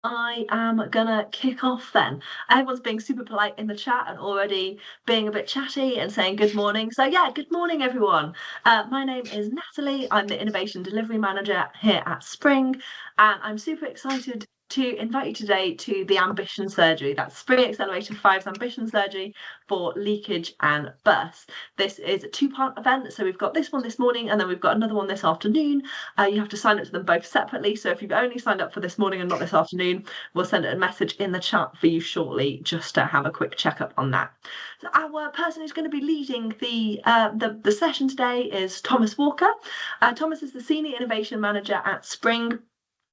I am gonna kick off then. Everyone's being super polite in the chat and already being a bit chatty and saying good morning. So yeah, good morning everyone. My name is Natalie. I'm the Innovation Delivery Manager here at Spring, and I'm super excited to invite you today to the Ambition Surgery. That's Spring Accelerator 5's Ambition Surgery for leakage and bursts. This is a two-part event, so we've got this one this morning and then we've got another one this afternoon. You have to sign up to them both separately. So if you've only signed up for this morning and not this afternoon, we'll send a message in the chat for you shortly just to have a quick checkup on that. So our person who's going to be leading the session today is Thomas Walker. Thomas is the Senior Innovation Manager at Spring.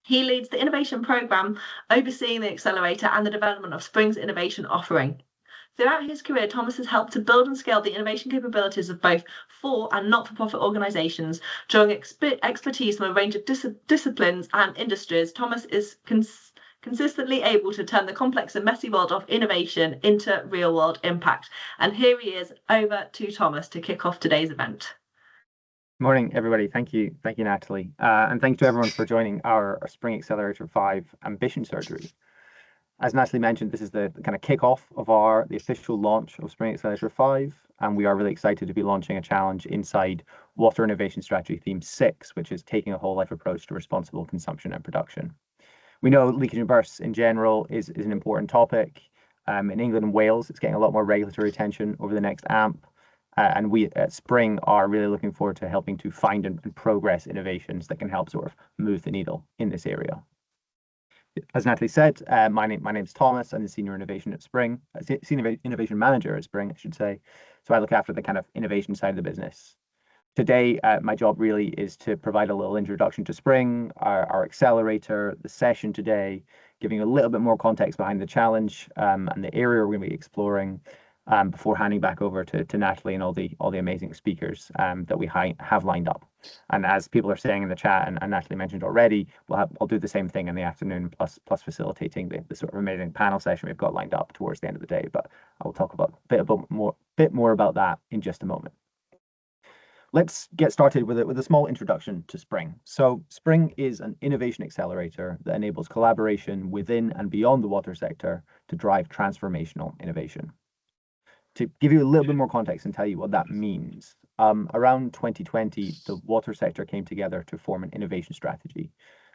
He leads the innovation program, overseeing the accelerator and the development of Spring's innovation offering. Throughout his career, Thomas has helped to build and scale the innovation capabilities of both for and not-for-profit organisations. Drawing expertise from a range of disciplines and industries, Thomas is consistently able to turn the complex and messy world of innovation into real-world impact. And here he is, over to Thomas to kick off today's event. Morning, everybody. Thank you, Natalie. And thanks to everyone for joining our Spring Accelerator 5 Ambition Surgery. As Natalie mentioned, this is the kind of kickoff of the official launch of Spring Accelerator 5, and we are really excited to be launching a challenge inside Water Innovation Strategy Theme 6, which is taking a whole life approach to responsible consumption and production. We know leakage and bursts in general is an important topic. In England and Wales, it's getting a lot more regulatory attention over the next AMP. And we at Spring are really looking forward to helping to find and progress innovations that can help sort of move the needle in this area. As Natalie said, my name's Thomas. I'm the Senior Innovation at Spring, Senior Innovation Manager at Spring, I should say. So I look after the kind of innovation side of the business. Today, my job really is to provide a little introduction to Spring, our accelerator, the session today, giving you a little bit more context behind the challenge and the area we're going to be exploring, before handing back over to Natalie and all the amazing speakers that we have lined up. And as people are saying in the chat, and Natalie mentioned already, I'll do the same thing in the afternoon, plus facilitating the sort of amazing panel session we've got lined up towards the end of the day. But I will talk about a bit more about that in just a moment. Let's get started with a small introduction to Spring. So Spring is an innovation accelerator that enables collaboration within and beyond the water sector to drive transformational innovation. To give you a little bit more context and tell you what that means, around 2020, the water sector came together to form an innovation strategy,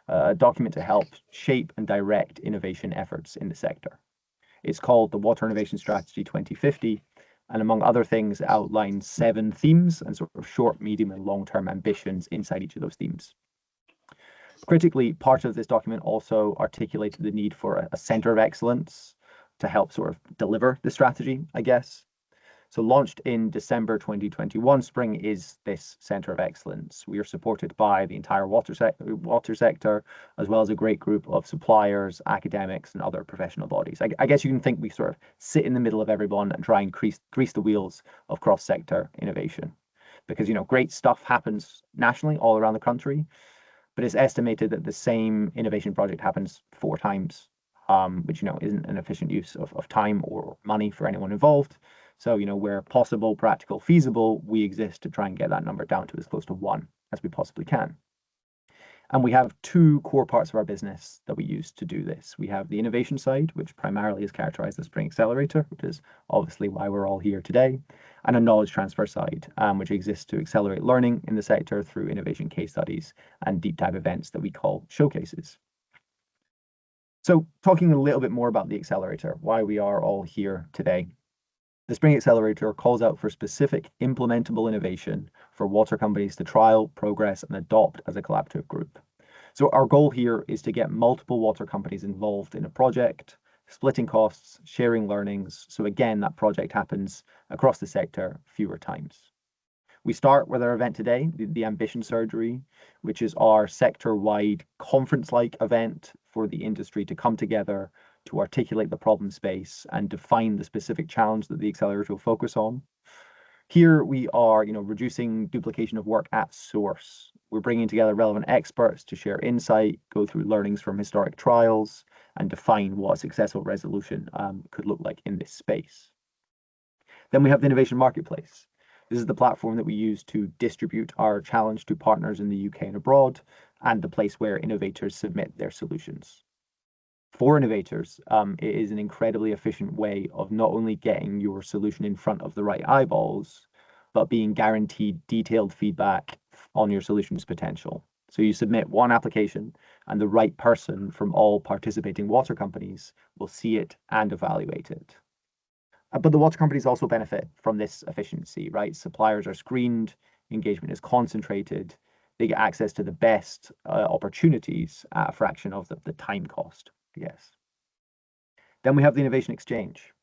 a document to help shape and direct innovation efforts in the sector. It's called the Water Innovation Strategy 2050, and among other things, it outlines 7 themes and sort of short, medium, and long-term ambitions inside each of those themes. Critically, part of this document also articulated the need for a centre of excellence to help sort of deliver the strategy, I guess. So launched in December 2021, Spring is this centre of excellence. We are supported by the entire water sector, as well as a great group of suppliers, academics, and other professional bodies. I guess you can think we sort of sit in the middle of everyone and try and grease the wheels of cross-sector innovation. Because, great stuff happens nationally all around the country, but it's estimated that the same innovation project happens 4 times, which, isn't an efficient use of time or money for anyone involved. So, where possible, practical, feasible, we exist to try and get that number down to as close to 1 as we possibly can. And we have 2 core parts of our business that we use to do this. We have the innovation side, which primarily is characterized as Spring Accelerator, which is obviously why we're all here today, and a knowledge transfer side, which exists to accelerate learning in the sector through innovation case studies and deep dive events that we call showcases. So talking a little bit more about the accelerator, why we are all here today. The Spring Accelerator calls out for specific implementable innovation for water companies to trial, progress, and adopt as a collaborative group. So our goal here is to get multiple water companies involved in a project, splitting costs, sharing learnings. So again, that project happens across the sector fewer times. We start with our event today, the Ambition Surgery, which is our sector-wide conference-like event for the industry to come together to articulate the problem space and define the specific challenge that the accelerator will focus on. Here we are, reducing duplication of work at source. We're bringing together relevant experts to share insight, go through learnings from historic trials, and define what a successful resolution could look like in this space. Then we have the Innovation Marketplace. This is the platform that we use to distribute our challenge to partners in the UK and abroad, and the place where innovators submit their solutions. For innovators, it is an incredibly efficient way of not only getting your solution in front of the right eyeballs, but being guaranteed detailed feedback on your solution's potential. So you submit one application, and the right person from all participating water companies will see it and evaluate it. But the water companies also benefit from this efficiency, right? Suppliers are screened, engagement is concentrated, they get access to the best opportunities at a fraction of the time cost, yes. Then we have the innovation exchange.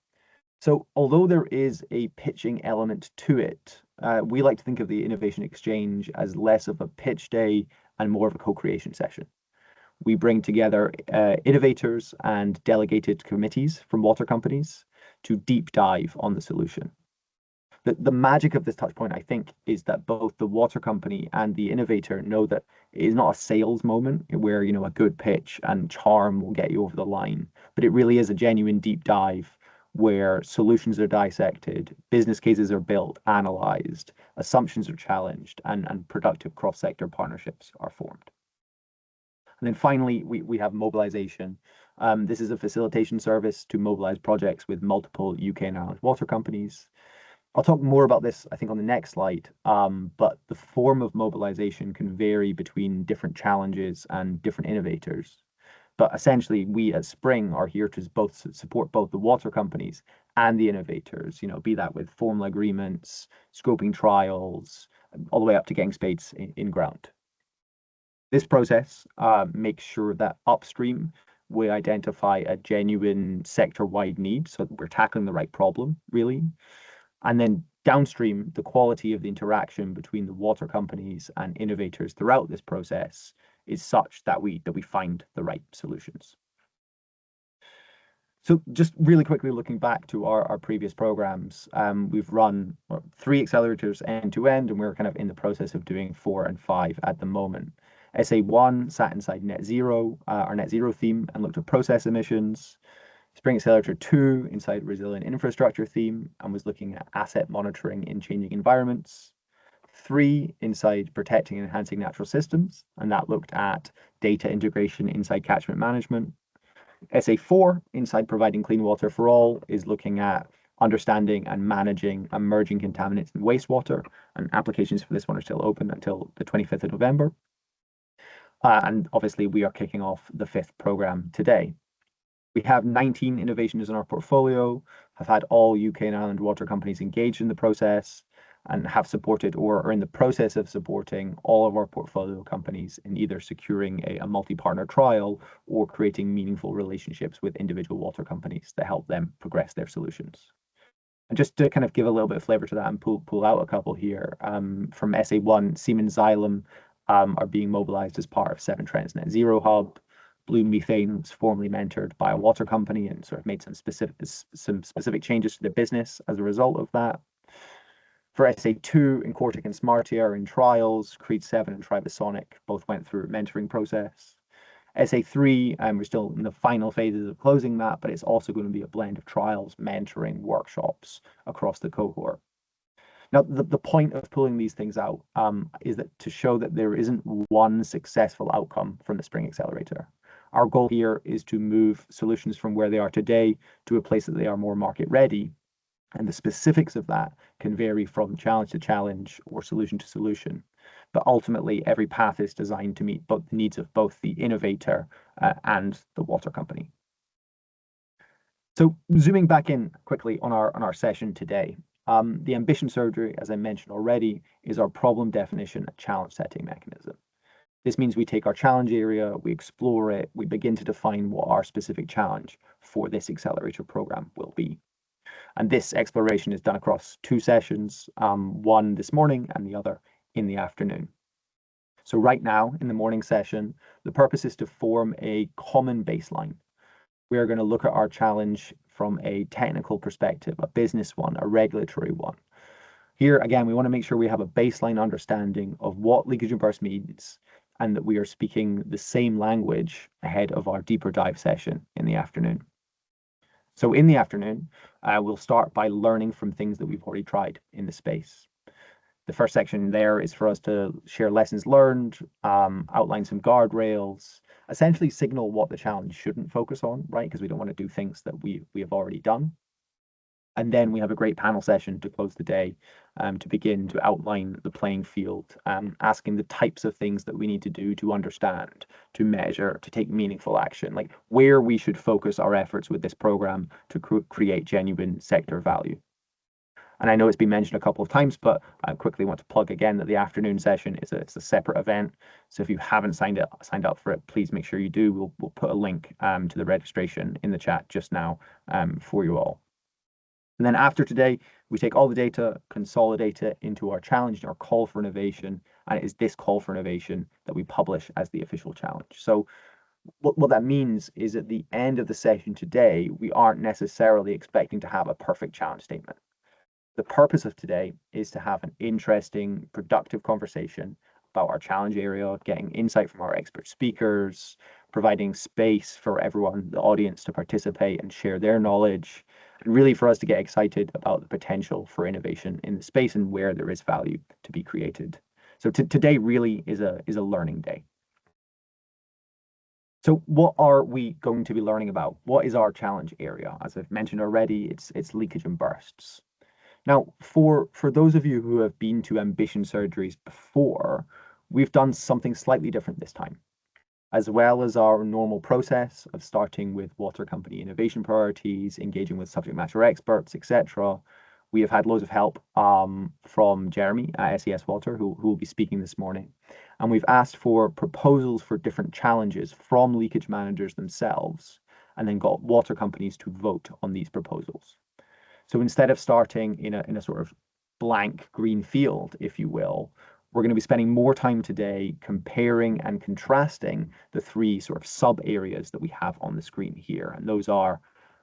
So although there is a pitching element to it, we like to think of the innovation exchange as less of a pitch day and more of a co-creation session. We bring together innovators and delegated committees from water companies to deep dive on the solution. The magic of this touch point, I think, is that both the water company and the innovator know that it is not a sales moment where, a good pitch and charm will get you over the line, but it really is a genuine deep dive where solutions are dissected, business cases are built, analyzed, assumptions are challenged, and productive cross-sector partnerships are formed. And then finally, we have mobilization. This is a facilitation service to mobilize projects with multiple UK and Ireland water companies. I'll talk more about this, I think, on the next slide, but the form of mobilization can vary between different challenges and different innovators. But essentially, we at Spring are here to support both the water companies and the innovators, be that with formal agreements, scoping trials, all the way up to getting spades in ground. This process makes sure that upstream, we identify a genuine sector-wide need, so that we're tackling the right problem, really. And then downstream, the quality of the interaction between the water companies and innovators throughout this process is such that we find the right solutions. So just really quickly looking back to our previous programs, we've run 3 accelerators end to end, and we're kind of in the process of doing 4 and 5 at the moment. SA1 sat inside net zero, our net zero theme, and looked at process emissions. Spring Accelerator 2 inside resilient infrastructure theme and was looking at asset monitoring in changing environments. 3 inside protecting and enhancing natural systems, and that looked at data integration inside catchment management. SA4 inside providing clean water for all is looking at understanding and managing emerging contaminants in wastewater, and applications for this one are still open until the 25th of November. And obviously we are kicking off the 5th program today. We have 19 innovations in our portfolio, have had all UK and Ireland water companies engaged in the process, and have supported or are in the process of supporting all of our portfolio companies in either securing a multi-partner trial or creating meaningful relationships with individual water companies that help them progress their solutions. And just to kind of give a little bit of flavor to that and pull out a couple here, from SA1, Siemens Xylem are being mobilized as part of Severn Trent's Net Zero Hub. Blue Methane was formerly mentored by a water company and sort of made some specific changes to their business as a result of that. For SA2, Incortic and Smartia are in trials. Creed 7 and Tribosonic both went through a mentoring process. SA3, we're still in the final phases of closing that, but it's also going to be a blend of trials, mentoring, workshops across the cohort. Now, the point of pulling these things out is that to show that there isn't one successful outcome from the Spring Accelerator. Our goal here is to move solutions from where they are today to a place that they are more market ready. And the specifics of that can vary from challenge to challenge or solution to solution. But ultimately, every path is designed to meet both the needs of both the innovator and the water company. So zooming back in quickly on our session today, the ambition surgery, as I mentioned already, is our problem definition and challenge setting mechanism. This means we take our challenge area, we explore it, we begin to define what our specific challenge for this accelerator program will be. And this exploration is done across 2 sessions, one this morning and the other in the afternoon. So right now in the morning session, the purpose is to form a common baseline. We're going to look at our challenge from a technical perspective, a business one, a regulatory one. Here, again, we want to make sure we have a baseline understanding of what leakage and burst means and that we are speaking the same language ahead of our deeper dive session in the afternoon. So in the afternoon, we'll start by learning from things that we've already tried in the space. The first section there is for us to share lessons learned, outline some guardrails, essentially signal what the challenge shouldn't focus on, right? Because we don't want to do things that we have already done. And then we have a great panel session to close the day, to begin to outline the playing field, asking the types of things that we need to do to understand, to measure, to take meaningful action, like where we should focus our efforts with this program to create genuine sector value. And I know it's been mentioned a couple of times, but I quickly want to plug again that the afternoon session is it's a separate event. So if you haven't signed up for it, please make sure you do. We'll put a link to the registration in the chat just now for you all. And then after today, we take all the data, consolidate it into our challenge, our call for innovation, and it is this call for innovation that we publish as the official challenge. So what that means is at the end of the session today, we aren't necessarily expecting to have a perfect challenge statement. The purpose of today is to have an interesting, productive conversation about our challenge area, getting insight from our expert speakers, providing space for everyone, the audience, to participate and share their knowledge, and really for us to get excited about the potential for innovation in the space and where there is value to be created. So today really is a learning day. So what are we going to be learning about? What is our challenge area? As I've mentioned already, it's leakage and bursts. Now, for those of you who have been to Ambition Surgeries before, we've done something slightly different this time. As well as our normal process of starting with water company innovation priorities, engaging with subject matter experts, etc., we have had loads of help from Jeremy at SES Water, who will be speaking this morning. And we've asked for proposals for different challenges from leakage managers themselves, and then got water companies to vote on these proposals. So instead of starting in a sort of blank green field, if you will, we're going to be spending more time today comparing and contrasting the three sort of sub areas that we have on the screen here. And those are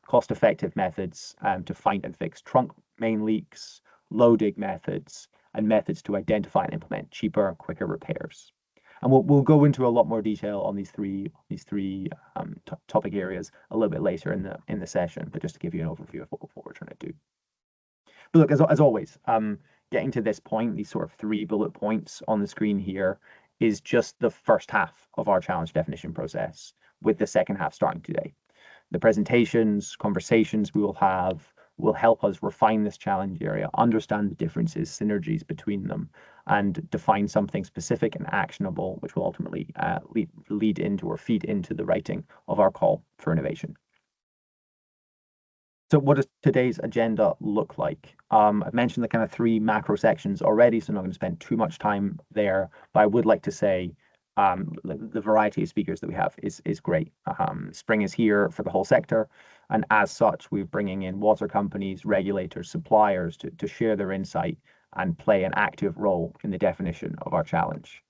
cost-effective methods to find and fix trunk main leaks, low dig methods, and methods to identify and implement cheaper, quicker repairs. And we'll go into a lot more detail on these three topic areas a little bit later in the session, but just to give you an overview of what we're trying to do. But look, as always, getting to this point, these sort of 3 bullet points on the screen here is just the first half of our challenge definition process, with the second half starting today. The presentations, conversations we will have will help us refine this challenge area, understand the differences, synergies between them, and define something specific and actionable, which will ultimately lead into or feed into the writing of our call for innovation. So what does today's agenda look like? I've mentioned the kind of 3 macro sections already, so I'm not going to spend too much time there, but I would like to say the variety of speakers that we have is great. Spring is here for the whole sector, and as such, we're bringing in water companies, regulators, suppliers to share their insight and play an active role in the definition of our challenge.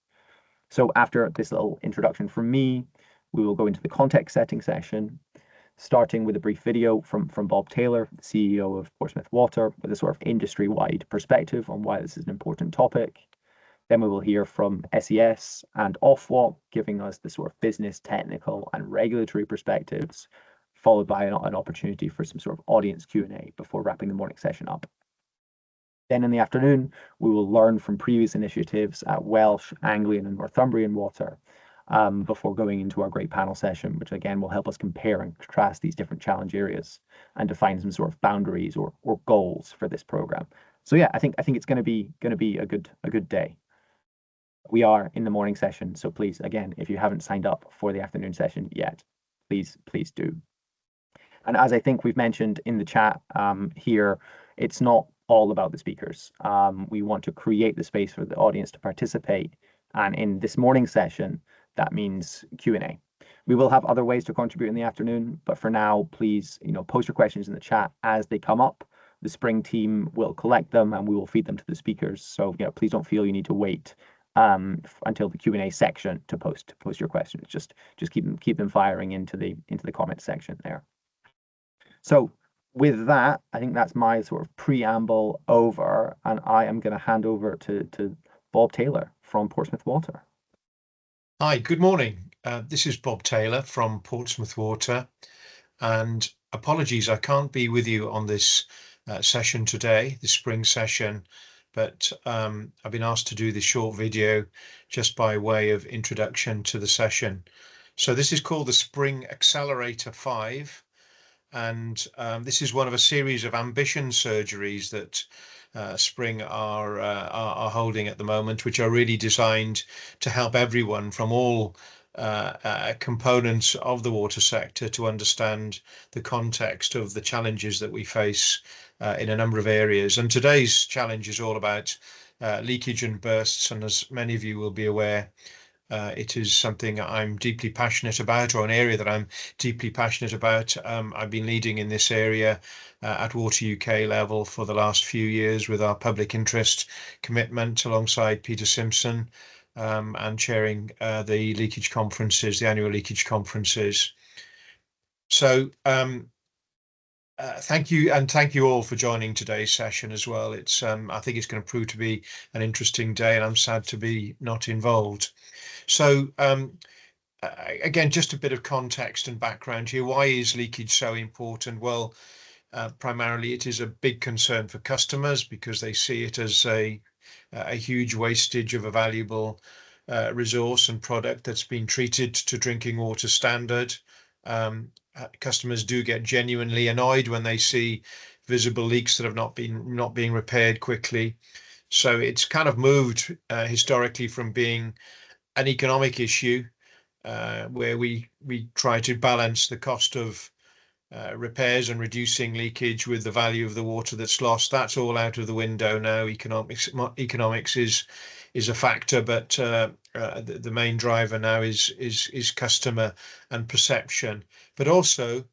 So after this little introduction from me, we will go into the context setting session, starting with a brief video from Bob Taylor, the CEO of Portsmouth Water, with a sort of industry-wide perspective on why this is an important topic. Then we will hear from SES and Ofwat, giving us the sort of business, technical, and regulatory perspectives, followed by an opportunity for some sort of audience Q&A before wrapping the morning session up. Then in the afternoon, we will learn from previous initiatives at Welsh, Anglian, and Northumbrian Water, before going into our great panel session, which again will help us compare and contrast these different challenge areas and define some sort of boundaries or goals for this program. So yeah, I think it's going to be a good day. We are in the morning session, so please, again, if you haven't signed up for the afternoon session yet, please do. And as I think we've mentioned in the chat here, it's not all about the speakers. We want to create the space for the audience to participate, and in this morning session, that means Q&A. We will have other ways to contribute in the afternoon, but for now, please, post your questions in the chat as they come up. The Spring team will collect them and we will feed them to the speakers. So, please don't feel you need to wait until the Q&A section to post your questions. Just keep them firing into the comment section there. So with that, I think that's my sort of preamble over, and I am going to hand over to Bob Taylor from Portsmouth Water. Hi, good morning. This is Bob Taylor from Portsmouth Water, and apologies, I can't be with you on this session today, the spring session, but I've been asked to do this short video just by way of introduction to the session. So this is called the Spring Accelerator 5. And this is one of a series of ambition surgeries that Spring are holding at the moment, which are really designed to help everyone from all components of the water sector to understand the context of the challenges that we face in a number of areas. And today's challenge is all about leakage and bursts. And as many of you will be aware, it is something I'm deeply passionate about, or an area that I'm deeply passionate about. I've been leading in this area at Water UK level for the last few years with our public interest commitment alongside Peter Simpson, and chairing the leakage conferences, the annual leakage conferences. So thank you, and thank you all for joining today's session as well. It's I think it's going to prove to be an interesting day, and I'm sad to be not involved. So again, just a bit of context and background here. Why is leakage so important? Well, primarily it is a big concern for customers because they see it as a huge wastage of a valuable resource and product that's been treated to drinking water standard. Customers do get genuinely annoyed when they see visible leaks that have not being repaired quickly. So it's kind of moved historically from being an economic issue where we try to balance the cost of repairs and reducing leakage with the value of the water that's lost. That's all out of the window now. Economics is a factor, but the main driver now is customer and perception, but also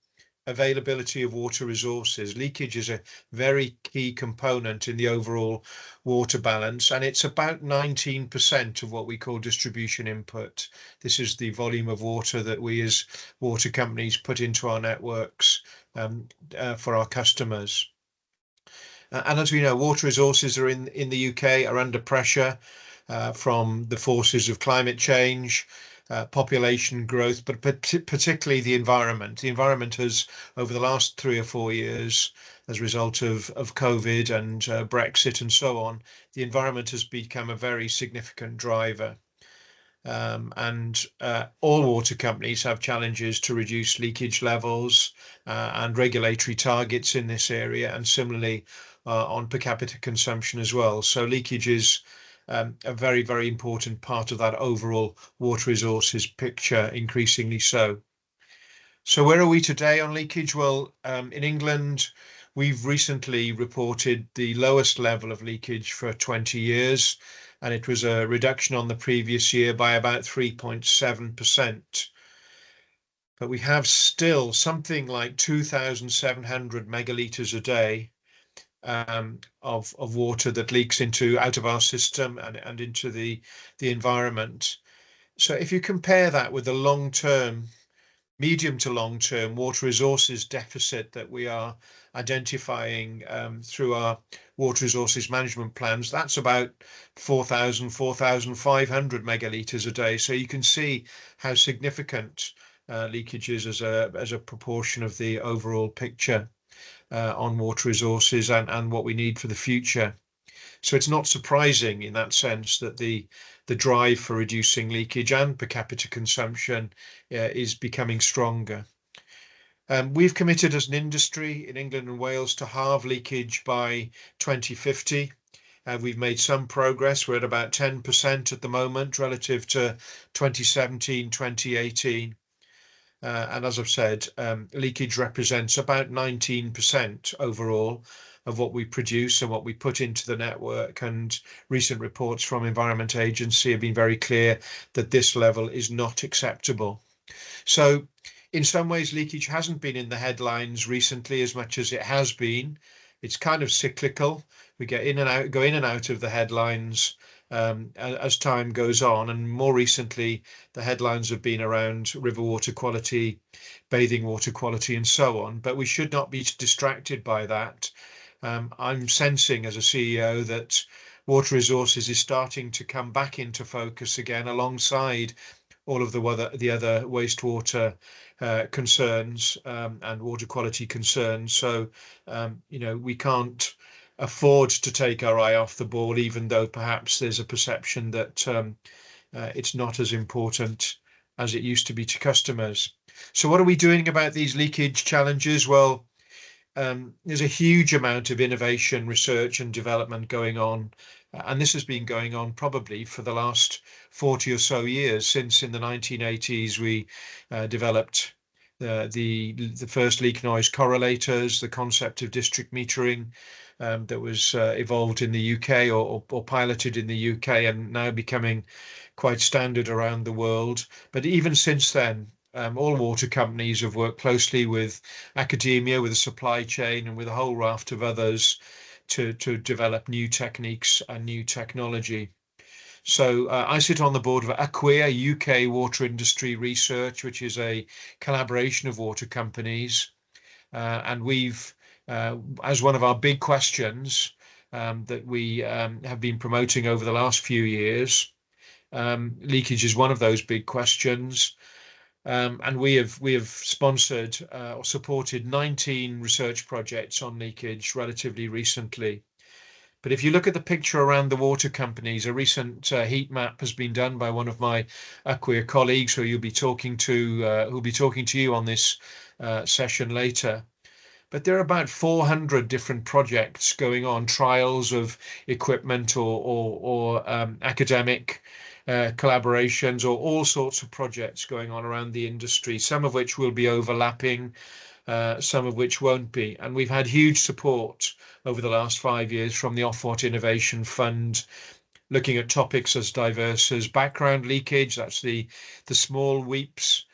availability of water resources. Leakage is a very key component in the overall water balance, and it's about 19% of what we call distribution input. This is the volume of water that we as water companies put into our networks for our customers. And as we know, water resources are in the UK are under pressure from the forces of climate change, population growth, but particularly the environment. The environment has, over the last 3 or 4 years, as a result of COVID and Brexit and so on, the environment has become a very significant driver. And all water companies have challenges to reduce leakage levels and regulatory targets in this area, and similarly on per capita consumption as well. So leakage is a very, very important part of that overall water resources picture, increasingly so. So where are we today on leakage? Well, in England, we've recently reported the lowest level of leakage for 20 years, and it was a reduction on the previous year by about 3.7%. But we have still something like 2,700 megalitres a day of water that leaks out of our system and into the environment. So if you compare that with the long-term, medium to long-term water resources deficit that we are identifying through our water resources management plans, that's about 4,500 megalitres a day. So you can see how significant leakage is as a proportion of the overall picture on water resources and what we need for the future. So it's not surprising in that sense that the drive for reducing leakage and per capita consumption is becoming stronger. We've committed as an industry in England and Wales to halve leakage by 2050. We've made some progress. We're at about 10% at the moment relative to 2017, 2018. And as I've said, leakage represents about 19% overall of what we produce and what we put into the network. And recent reports from Environment Agency have been very clear that this level is not acceptable. So in some ways, leakage hasn't been in the headlines recently as much as it has been. It's kind of cyclical. We go in and out of the headlines as time goes on, and more recently the headlines have been around river water quality, bathing water quality and so on, but we should not be distracted by that. I'm sensing as a CEO that water resources is starting to come back into focus again alongside all of the other wastewater concerns and water quality concerns. So we can't afford to take our eye off the ball, even though perhaps there's a perception that it's not as important as it used to be to customers. So what are we doing about these leakage challenges? Well, there's a huge amount of innovation, research and development going on. And this has been going on probably for the last 40 or so years, since in the 1980s we developed the first leak noise correlators, the concept of district metering that was evolved in the UK or piloted in the UK and now becoming quite standard around the world. But even since then, all water companies have worked closely with academia, with the supply chain, and with a whole raft of others to develop new techniques and new technology. So I sit on the board of Acquia, UK Water Industry Research, which is a collaboration of water companies. And we've, as one of our big questions that we have been promoting over the last few years, leakage is one of those big questions. And we have sponsored or supported 19 research projects on leakage relatively recently. But if you look at the picture around the water companies, a recent heat map has been done by one of my Acquia colleagues, who you'll be talking to, who'll be talking to you on this session later. But there are about 400 different projects going on, trials of equipment or academic collaborations, or all sorts of projects going on around the industry, some of which will be overlapping, some of which won't be. And we've had huge support over the last 5 years from the Ofwat Innovation Fund, looking at topics as diverse as background leakage, that's the small weeps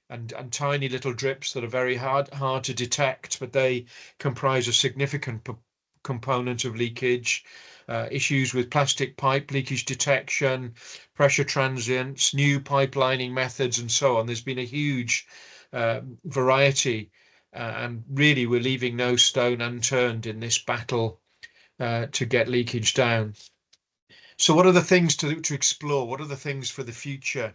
and tiny little drips that are very hard to detect, but they comprise a significant component of leakage. Issues with plastic pipe leakage detection, pressure transients, new pipelining methods, and so on. There's been a huge variety, and really we're leaving no stone unturned in this battle to get leakage down. So what are the things to explore? What are the things for the future?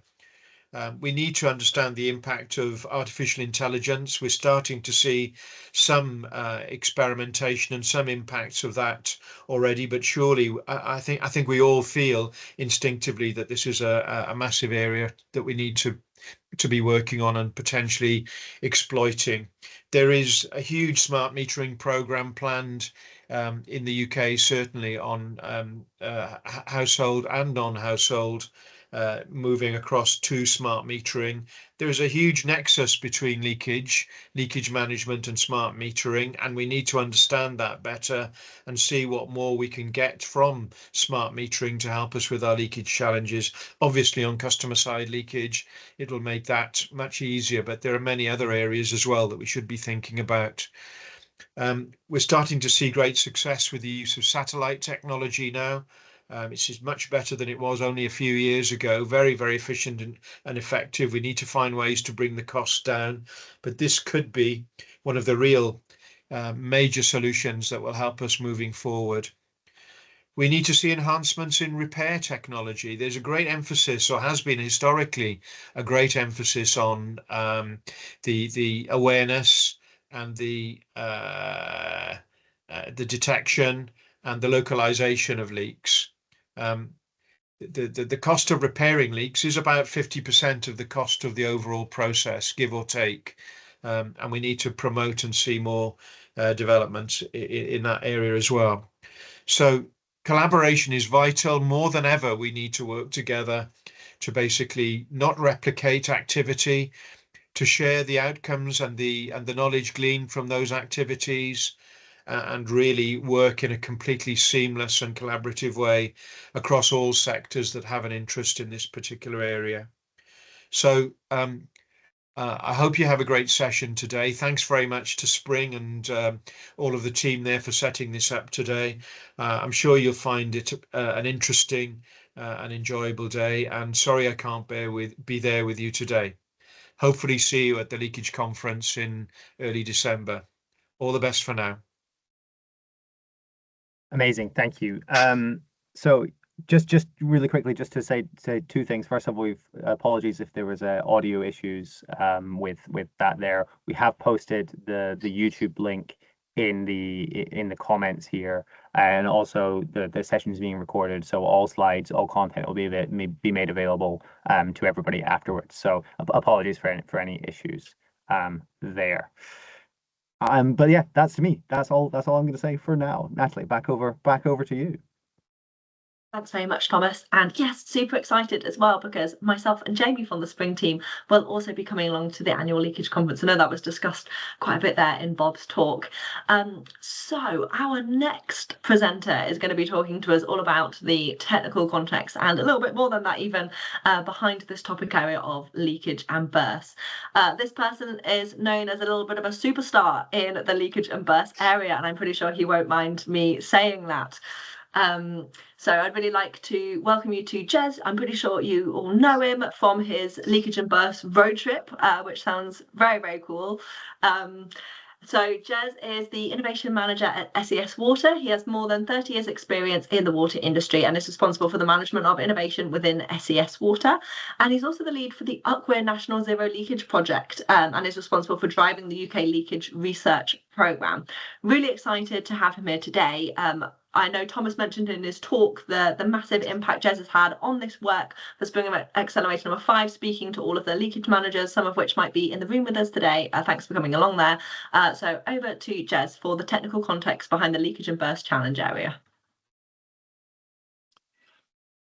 We need to understand the impact of artificial intelligence. We're starting to see some experimentation and some impacts of that already, but surely I think we all feel instinctively that this is a massive area that we need to be working on and potentially exploiting. There is a huge smart metering program planned in the UK, certainly on household and non-household, moving across to smart metering. There is a huge nexus between leakage management and smart metering, and we need to understand that better and see what more we can get from smart metering to help us with our leakage challenges. Obviously on customer side leakage, it will make that much easier, but there are many other areas as well that we should be thinking about. We're starting to see great success with the use of satellite technology now. It's much better than it was only a few years ago. Very, very efficient and effective. We need to find ways to bring the costs down, but this could be one of the real major solutions that will help us moving forward. We need to see enhancements in repair technology. There's a great emphasis, or has been historically, a great emphasis on the awareness and the detection and the localization of leaks. The cost of repairing leaks is about 50% of the cost of the overall process, give or take. And we need to promote and see more development in that area as well. So collaboration is vital. More than ever, we need to work together to basically not replicate activity, to share the outcomes and the knowledge gleaned from those activities, and really work in a completely seamless and collaborative way across all sectors that have an interest in this particular area. So I hope you have a great session today. Thanks very much to Spring and all of the team there for setting this up today. I'm sure you'll find it an interesting and enjoyable day, and sorry I can't be there with you today. Hopefully see you at the Leakage Conference in early December. All the best for now. Amazing, thank you. So just really quickly, just to say two things. First of all, apologies if there was audio issues with that there. We have posted the YouTube link in the comments here, and also the session is being recorded, so all slides, all content will be made available to everybody afterwards. So apologies for any issues there. But yeah, that's me. That's all I'm going to say for now. Natalie, back over to you. Thanks very much, Thomas. And yes, super excited as well, because myself and Jamie from the Spring team will also be coming along to the annual Leakage conference. I know that was discussed quite a bit there in Bob's talk. So our next presenter is going to be talking to us all about the technical context and a little bit more than that even behind this topic area of leakage and bursts. This person is known as a little bit of a superstar in the leakage and burst area, and I'm pretty sure he won't mind me saying that. So I'd really like to welcome you to Jez. I'm pretty sure you all know him from his Leakage and Burst road trip, which sounds very, very cool. So Jez is the Innovation Manager at SES Water. He has more than 30 years experience in the water industry and is responsible for the management of innovation within SES Water. And he's also the lead for the UKWER National Zero Leakage Project and is responsible for driving the UK Leakage Research Programme. Really excited to have him here today. I know Thomas mentioned in his talk the massive impact Jez has had on this work for Spring Accelerator number 5, speaking to all of the leakage managers, some of which might be in the room with us today. Thanks for coming along there. So over to Jez for the technical context behind the Leakage and Burst Challenge area.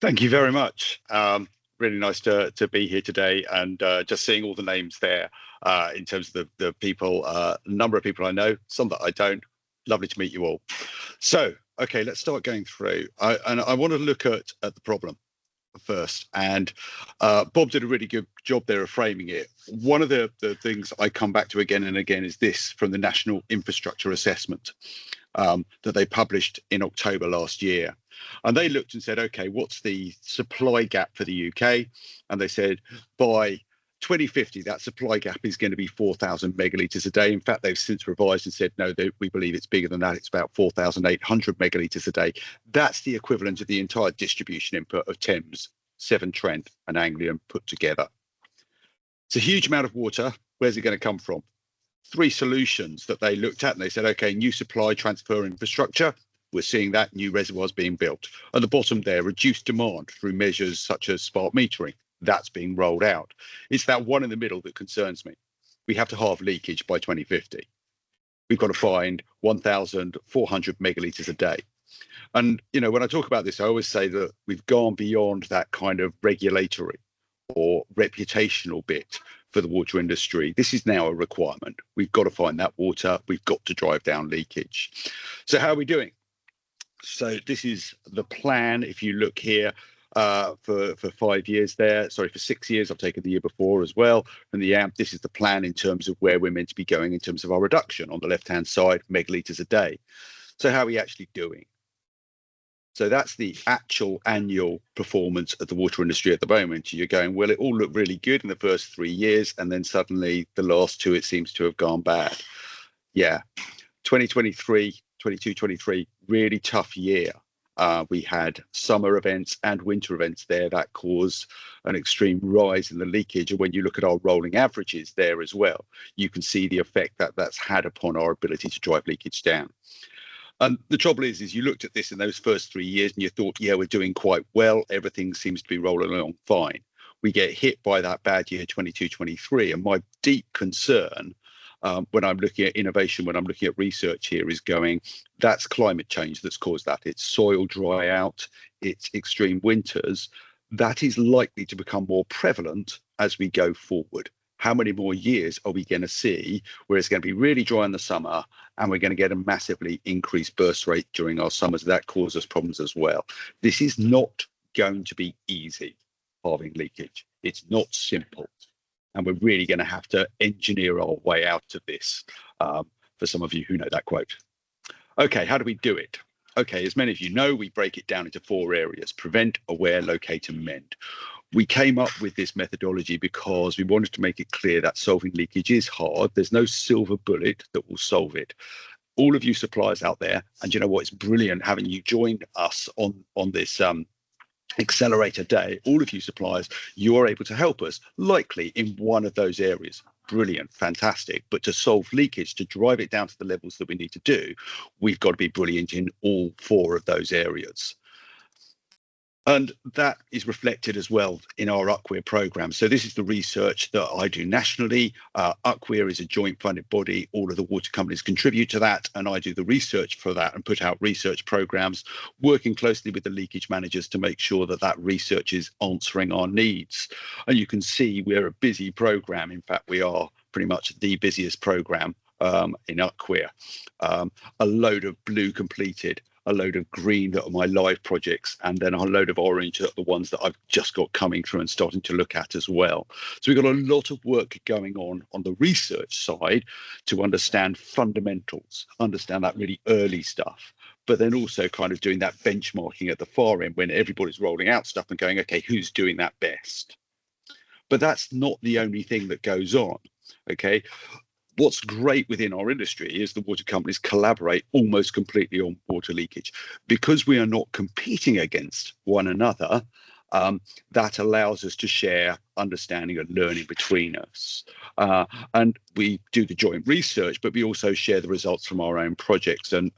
Thank you very much. Really nice to be here today, and just seeing all the names there in terms of the people, number of people I know, some that I don't. Lovely to meet you all. So, okay, let's start going through. I want to look at the problem first. And Bob did a really good job there of framing it. One of the things I come back to again and again is this from the National Infrastructure Assessment that they published in October last year. And they looked and said, okay, what's the supply gap for the UK? And they said by 2050, that supply gap is going to be 4,000 megalitres a day. In fact, they've since revised and said, no, we believe it's bigger than that. It's about 4,800 megalitres a day. That's the equivalent of the entire distribution input of Thames, Severn Trent and Anglian put together. It's a huge amount of water. Where's it going to come from? 3 solutions that they looked at, and they said, okay, new supply transfer infrastructure. We're seeing that, new reservoirs being built. At the bottom there, reduced demand through measures such as smart metering. That's being rolled out. It's that one in the middle that concerns me. We have to halve leakage by 2050. We've got to find 1,400 megalitres a day. And, you know, when I talk about this, I always say that we've gone beyond that kind of regulatory or reputational bit for the water industry. This is now a requirement. We've got to find that water. We've got to drive down leakage. So how are we doing? So this is the plan. If you look here, for 5 years there, sorry, for 6 years, I've taken the year before as well. From the AMP, this is the plan in terms of where we're meant to be going in terms of our reduction on the left-hand side, megalitres a day. So how are we actually doing? So that's the actual annual performance of the water industry at the moment. You're going, well, it all looked really good in the first 3 years, and then suddenly the last 2, it seems to have gone bad. Yeah, 2023, 22, 23, really tough year. We had summer events and winter events there that caused an extreme rise in the leakage. And when you look at our rolling averages there as well, you can see the effect that that's had upon our ability to drive leakage down. And the trouble is you looked at this in those first 3 years and you thought, yeah, we're doing quite well. Everything seems to be rolling along fine. We get hit by that bad year 22, 23. And my deep concern when I'm looking at innovation, when I'm looking at research here is going, that's climate change that's caused that. It's soil dry out, it's extreme winters. That is likely to become more prevalent as we go forward. How many more years are we going to see where it's going to be really dry in the summer and we're going to get a massively increased burst rate during our summers? That causes problems as well. This is not going to be easy, halving leakage. It's not simple. And we're really going to have to engineer our way out of this, for some of you who know that quote. Okay, how do we do it? Okay, as many of you know, we break it down into 4 areas: prevent, aware, locate, and mend. We came up with this methodology because we wanted to make it clear that solving leakage is hard. There's no silver bullet that will solve it. All of you suppliers out there, and you know what, it's brilliant having you joined us on this Accelerator Day. All of you suppliers, you are able to help us likely in one of those areas. brilliant, fantastic. But to solve leakage, to drive it down to the levels that we need to do, we've got to be brilliant in all 4 of those areas. And that is reflected as well in our UCWEAR program. So this is the research that I do nationally. UCWEAR is a joint funded body. All of the water companies contribute to that, and I do the research for that and put out research programs, working closely with the leakage managers to make sure that that research is answering our needs. And you can see we're a busy program. In fact, we are pretty much the busiest program in UCWEAR. A load of blue completed, a load of green that are my live projects, and then a load of orange that are the ones that I've just got coming through and starting to look at as well. So we've got a lot of work going on the research side to understand fundamentals, understand that really early stuff, but then also kind of doing that benchmarking at the far end when everybody's rolling out stuff and going, okay, who's doing that best? But that's not the only thing that goes on, okay? What's great within our industry is the water companies collaborate almost completely on water leakage. Because we are not competing against one another, that allows us to share understanding and learning between us. And we do the joint research, but we also share the results from our own projects. And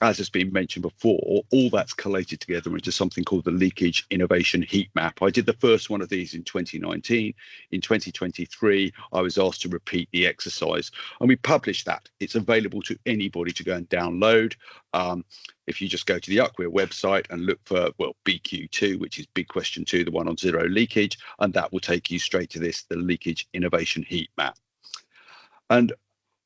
as has been mentioned before, all that's collated together into something called the Leakage Innovation Heat Map. I did the first one of these in 2019. In 2023, I was asked to repeat the exercise, and we published that. It's available to anybody to go and download. If you just go to the UCWEAR website and look for, well, BQ2, which is Big Question 2, the one on zero leakage, and that will take you straight to this, the Leakage Innovation Heat Map. And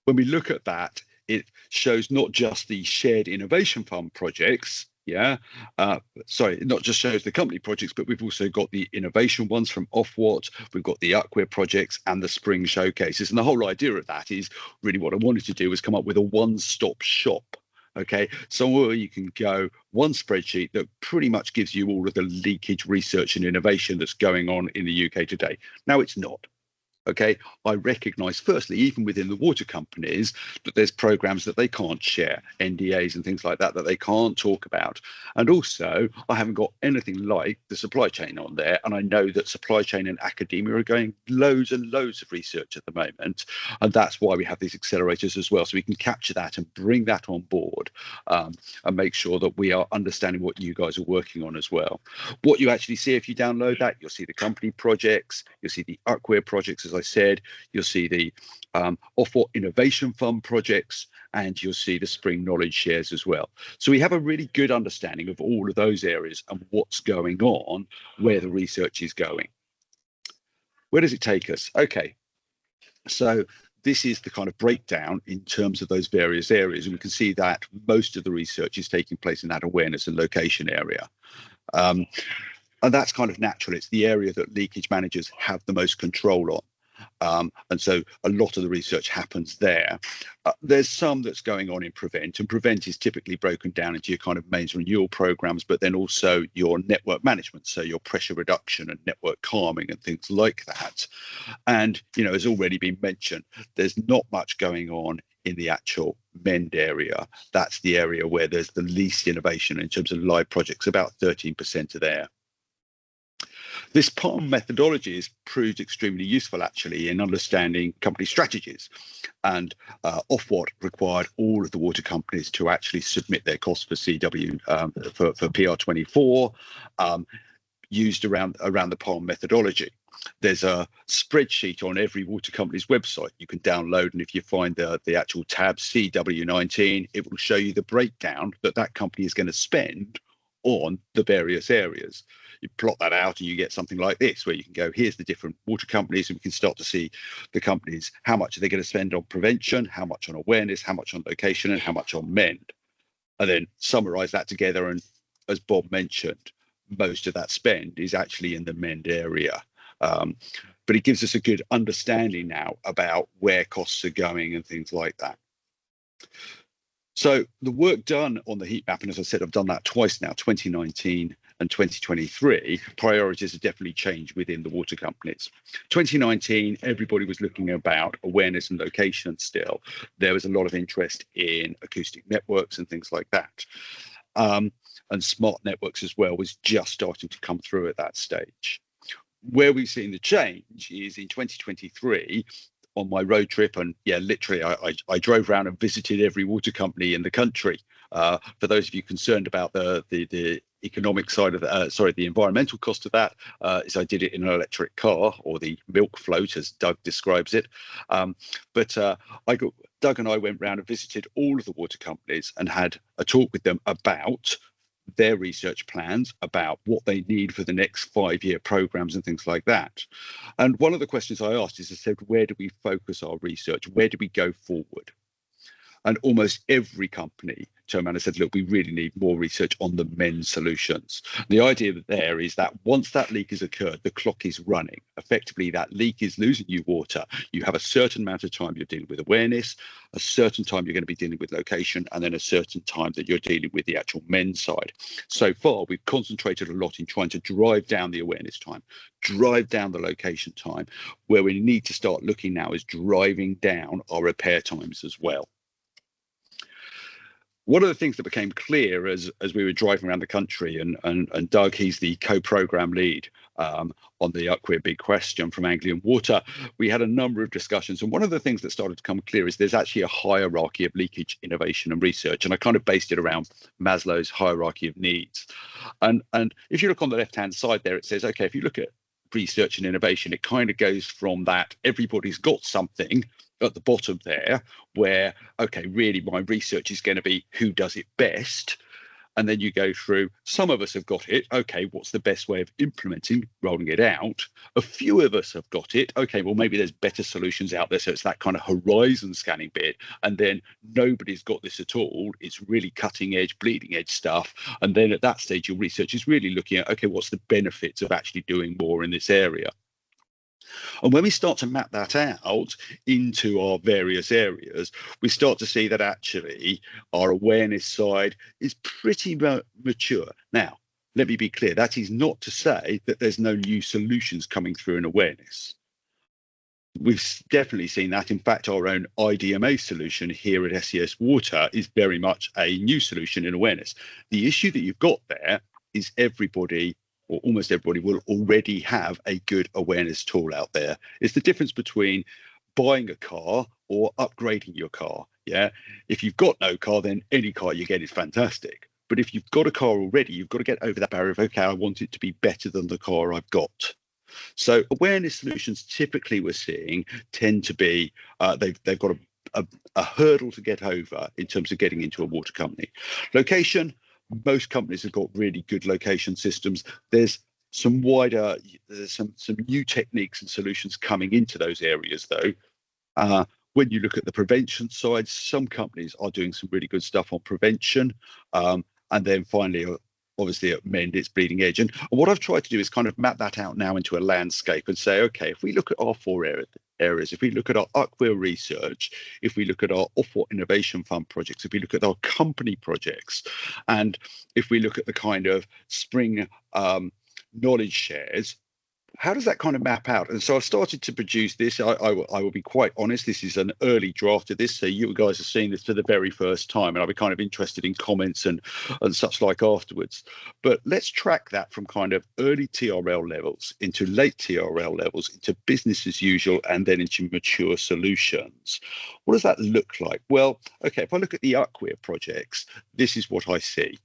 when we look at that, it shows not just the shared innovation fund projects, it not just shows the company projects, but we've also got the innovation ones from Ofwat, we've got the UCWEAR projects and the Spring showcases. And the whole idea of that is really what I wanted to do was come up with a one-stop shop. Okay, somewhere you can go, one spreadsheet that pretty much gives you all of the leakage research and innovation that's going on in the UK today. Now, it's not. Okay, I recognise firstly, even within the water companies, that there's programs that they can't share, NDAs and things like that, that they can't talk about. And also, I haven't got anything like the supply chain on there. And I know that supply chain and academia are going loads and loads of research at the moment. And that's why we have these accelerators as well. So we can capture that and bring that on board and make sure that we are understanding what you guys are working on as well. What you actually see if you download that, you'll see the company projects, you'll see the UCWEAR projects, as I said, you'll see the Ofwat Innovation Fund projects, and you'll see the Spring Knowledge Shares as well. So we have a really good understanding of all of those areas and what's going on, where the research is going. Where does it take us? Okay, so this is the kind of breakdown in terms of those various areas, and we can see that most of the research is taking place in that awareness and location area. And that's kind of natural. It's the area that leakage managers have the most control on. And so a lot of the research happens there. There's some that's going on in Prevent, and Prevent is typically broken down into your kind of mains renewal programs, but then also your network management, so your pressure reduction and network calming and things like that. And, you know, as already been mentioned, there's not much going on in the actual MEND area. That's the area where there's the least innovation in terms of live projects, about 13% are there. This PALM methodology has proved extremely useful, actually, in understanding company strategies. And Ofwat required all of the water companies to actually submit their costs for CW for PR24, used around the PALM methodology. There's a spreadsheet on every water company's website you can download, and if you find the actual tab CW19, it will show you the breakdown that company is going to spend on the various areas. You plot that out and you get something like this, where you can go, here's the different water companies, and we can start to see the companies, how much are they going to spend on prevention, how much on awareness, how much on location, and how much on MEND. And then summarize that together. And as Bob mentioned, most of that spend is actually in the MEND area. But it gives us a good understanding now about where costs are going and things like that. So the work done on the heat map, and as I said, I've done that twice now, 2019 and 2023, priorities have definitely changed within the water companies. 2019, everybody was looking about awareness and location still. There was a lot of interest in acoustic networks and things like that. And smart networks as well was just starting to come through at that stage. Where we've seen the change is in 2023, on my road trip, and yeah, literally I drove around and visited every water company in the country. For those of you concerned about the economic side of the environmental cost of that, is I did it in an electric car, or the milk float as Doug describes it. Doug and I went round and visited all of the water companies and had a talk with them about their research plans, about what they need for the next 5-year programs and things like that. And one of the questions I asked is, I said, where do we focus our research? Where do we go forward? And almost every company turned around and said, look, we really need more research on the MEND solutions. The idea there is that once that leak has occurred, the clock is running. Effectively, that leak is losing you water. You have a certain amount of time you're dealing with awareness, a certain time you're going to be dealing with location, and then a certain time that you're dealing with the actual MEND side. So far, we've concentrated a lot in trying to drive down the awareness time, drive down the location time. Where we need to start looking now is driving down our repair times as well. One of the things that became clear as we were driving around the country, and Doug, he's the co-program lead on the UCWIR Big Question from Anglian Water, we had a number of discussions. And one of the things that started to come clear is there's actually a hierarchy of leakage, innovation and research. And I kind of based it around Maslow's hierarchy of needs. And if you look on the left-hand side there, it says, okay, if you look at research and innovation, it kind of goes from that everybody's got something at the bottom there, where, okay, really my research is going to be who does it best. And then you go through, some of us have got it. Okay, what's the best way of implementing, rolling it out? A few of us have got it. Okay, well, maybe there's better solutions out there. So it's that kind of horizon scanning bit. And then nobody's got this at all. It's really cutting edge, bleeding edge stuff. And then at that stage, your research is really looking at, okay, what's the benefits of actually doing more in this area? And when we start to map that out into our various areas, we start to see that actually our awareness side is pretty mature. Now, let me be clear, that is not to say that there's no new solutions coming through in awareness. We've definitely seen that. In fact, our own IDMA solution here at SES Water is very much a new solution in awareness. The issue that you've got there is everybody, or almost everybody, will already have a good awareness tool out there. It's the difference between buying a car or upgrading your car. Yeah, if you've got no car, then any car you get is fantastic. But if you've got a car already, you've got to get over that barrier of, okay, I want it to be better than the car I've got. So awareness solutions typically we're seeing tend to be, they've got a hurdle to get over in terms of getting into a water company. Location, most companies have got really good location systems. There's some new techniques and solutions coming into those areas though. When you look at the prevention side, some companies are doing some really good stuff on prevention. And then finally, obviously at MEND, it's bleeding edge. And what I've tried to do is kind of map that out now into a landscape and say, okay, if we look at our 4 areas, if we look at our UCWIR research, if we look at our Ofwat Innovation Fund projects, if we look at our company projects, and if we look at the kind of Spring knowledge shares, how does that kind of map out? And so I've started to produce this. I will be quite honest, this is an early draft of this, so you guys are seeing this for the very first time, and I'll be kind of interested in comments and such like afterwards. But let's track that from kind of early TRL levels into late TRL levels, into business as usual, and then into mature solutions. What does that look like? Well, okay, if I look at the UCWIR projects, this is what I see.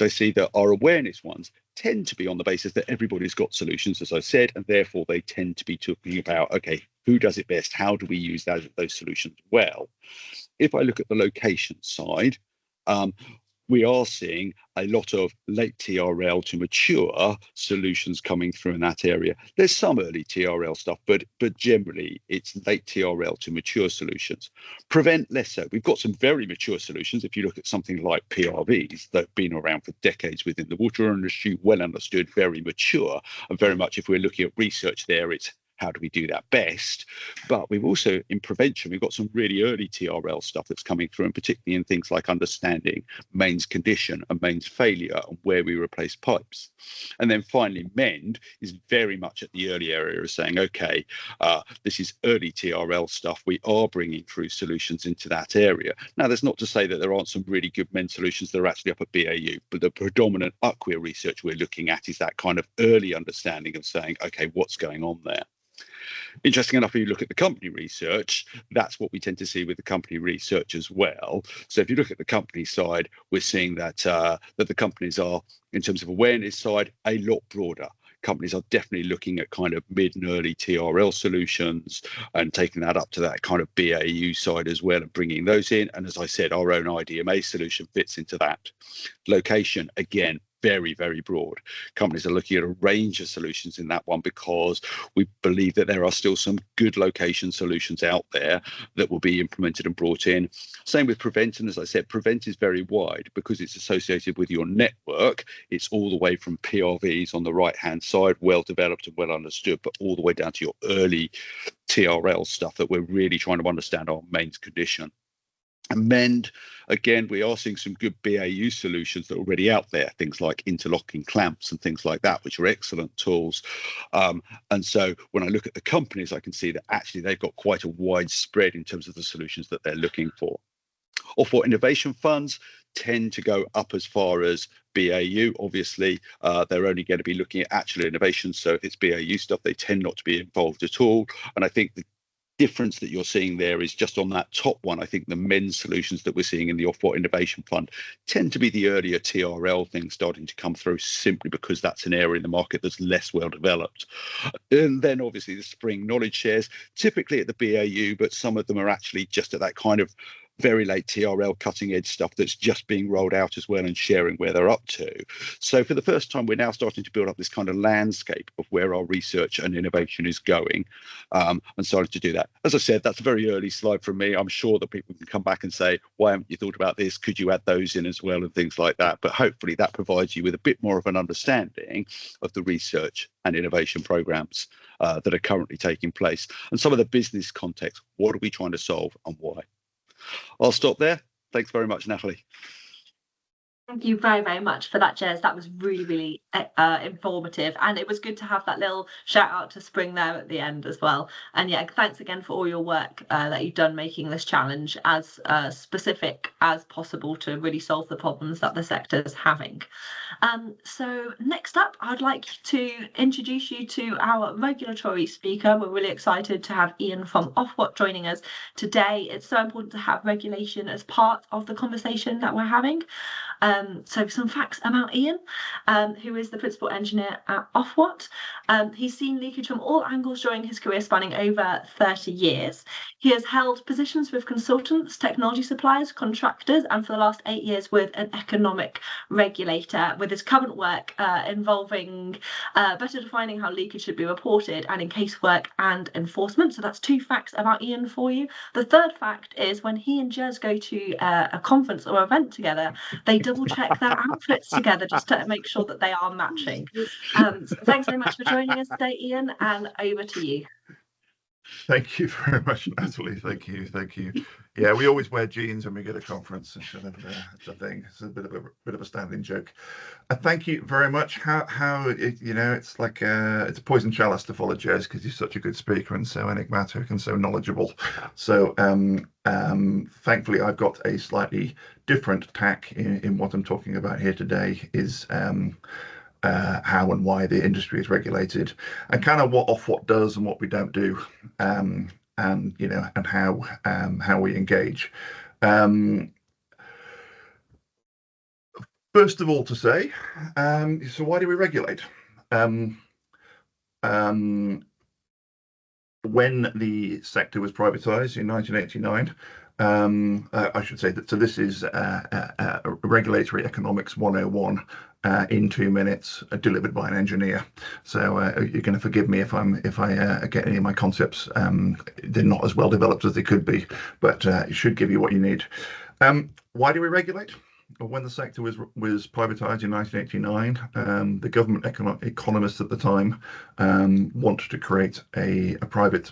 I see that our awareness ones tend to be on the basis that everybody's got solutions, as I said, and therefore they tend to be talking about, okay, who does it best? How do we use those solutions well? If I look at the location side, we are seeing a lot of late TRL to mature solutions coming through in that area. There's some early TRL stuff, but generally it's late TRL to mature solutions. Prevent, less so. We've got some very mature solutions. If you look at something like PRVs that have been around for decades within the water industry, well understood, very mature, and very much if we're looking at research there, it's how do we do that best? But we've also, in prevention, we've got some really early TRL stuff that's coming through, and particularly in things like understanding mains condition and mains failure and where we replace pipes. And then finally, MEND is very much at the early area of saying, okay, this is early TRL stuff. We are bringing through solutions into that area. Now, that's not to say that there aren't some really good MEND solutions that are actually up at BAU, but the predominant UCWIR research we're looking at is that kind of early understanding of saying, okay, what's going on there? Interesting enough, if you look at the company research, that's what we tend to see with the company research as well. So if you look at the company side, we're seeing that that the companies are, in terms of awareness side, a lot broader. Companies are definitely looking at kind of mid and early TRL solutions and taking that up to that kind of BAU side as well and bringing those in. And as I said, our own IDMA solution fits into that. Location, again, very, very broad. Companies are looking at a range of solutions in that one because we believe that there are still some good location solutions out there that will be implemented and brought in. Same with Prevent. And as I said, Prevent is very wide because it's associated with your network. It's all the way from PRVs on the right-hand side, well developed and well understood, but all the way down to your early TRL stuff that we're really trying to understand our mains condition. And Mend, again, we are seeing some good BAU solutions that are already out there, things like interlocking clamps and things like that, which are excellent tools. And so when I look at the companies, I can see that actually they've got quite a wide spread in terms of the solutions that they're looking for. Or for innovation funds, tend to go up as far as BAU. Obviously, they're only going to be looking at actual innovation. So if it's BAU stuff, they tend not to be involved at all. And I think the difference that you're seeing there is just on that top one. I think the men's solutions that we're seeing in the Ofwat Innovation Fund tend to be the earlier TRL things starting to come through, simply because that's an area in the market that's less well developed. And then obviously the Spring knowledge shares, typically at the BAU, but some of them are actually just at that kind of very late TRL cutting edge stuff that's just being rolled out as well and sharing where they're up to. So for the first time, we're now starting to build up this kind of landscape of where our research and innovation is going, and starting to do that. As I said, that's a very early slide from me. I'm sure that people can come back and say, why haven't you thought about this? Could you add those in as well and things like that? But hopefully that provides you with a bit more of an understanding of the research and innovation programs that are currently taking place and some of the business context. What are we trying to solve and why? I'll stop there. Thanks very much, Natalie. Thank you very, very much for that, Jez. That was really, really informative. And it was good to have that little shout out to Spring there at the end as well. And yeah, thanks again for all your work that you've done making this challenge as specific as possible to really solve the problems that the sector is having. So next up, I'd like to introduce you to our regulatory speaker. We're really excited to have Ian from Ofwat joining us today. It's so important to have regulation as part of the conversation that we're having. So some facts about Ian, who is the principal engineer at Ofwat. He's seen leakage from all angles during his career, spanning over 30 years. He has held positions with consultants, technology suppliers, contractors, and for the last 8 years with an economic regulator, with his current work involving better defining how leakage should be reported and in casework and enforcement. So that's 2 facts about Ian for you. The third fact is when he and Jez go to a conference or event together, they double check their outfits together just to make sure that they are matching. So thanks very much for joining us today, Ian, and over to you. Thank you very much, Natalie. Thank you. Yeah, we always wear jeans when we get a conference. It's a thing. It's a bit of a standing joke. Thank you very much. It's like it's a poison chalice to follow Jez because he's such a good speaker and so enigmatic and so knowledgeable. So thankfully, I've got a slightly different tack in what I'm talking about here today. Is how and why the industry is regulated, and kind of what Ofwat does and what we don't do, and how we engage. First of all, to say, so why do we regulate? When the sector was privatised in 1989. I should say that. So this is regulatory economics 101 in 2 minutes, delivered by an engineer. So you're going to forgive me if I get any of my concepts. They're not as well developed as they could be, but it should give you what you need. Why do we regulate? When the sector was privatised in 1989, the government economists at the time wanted to create a private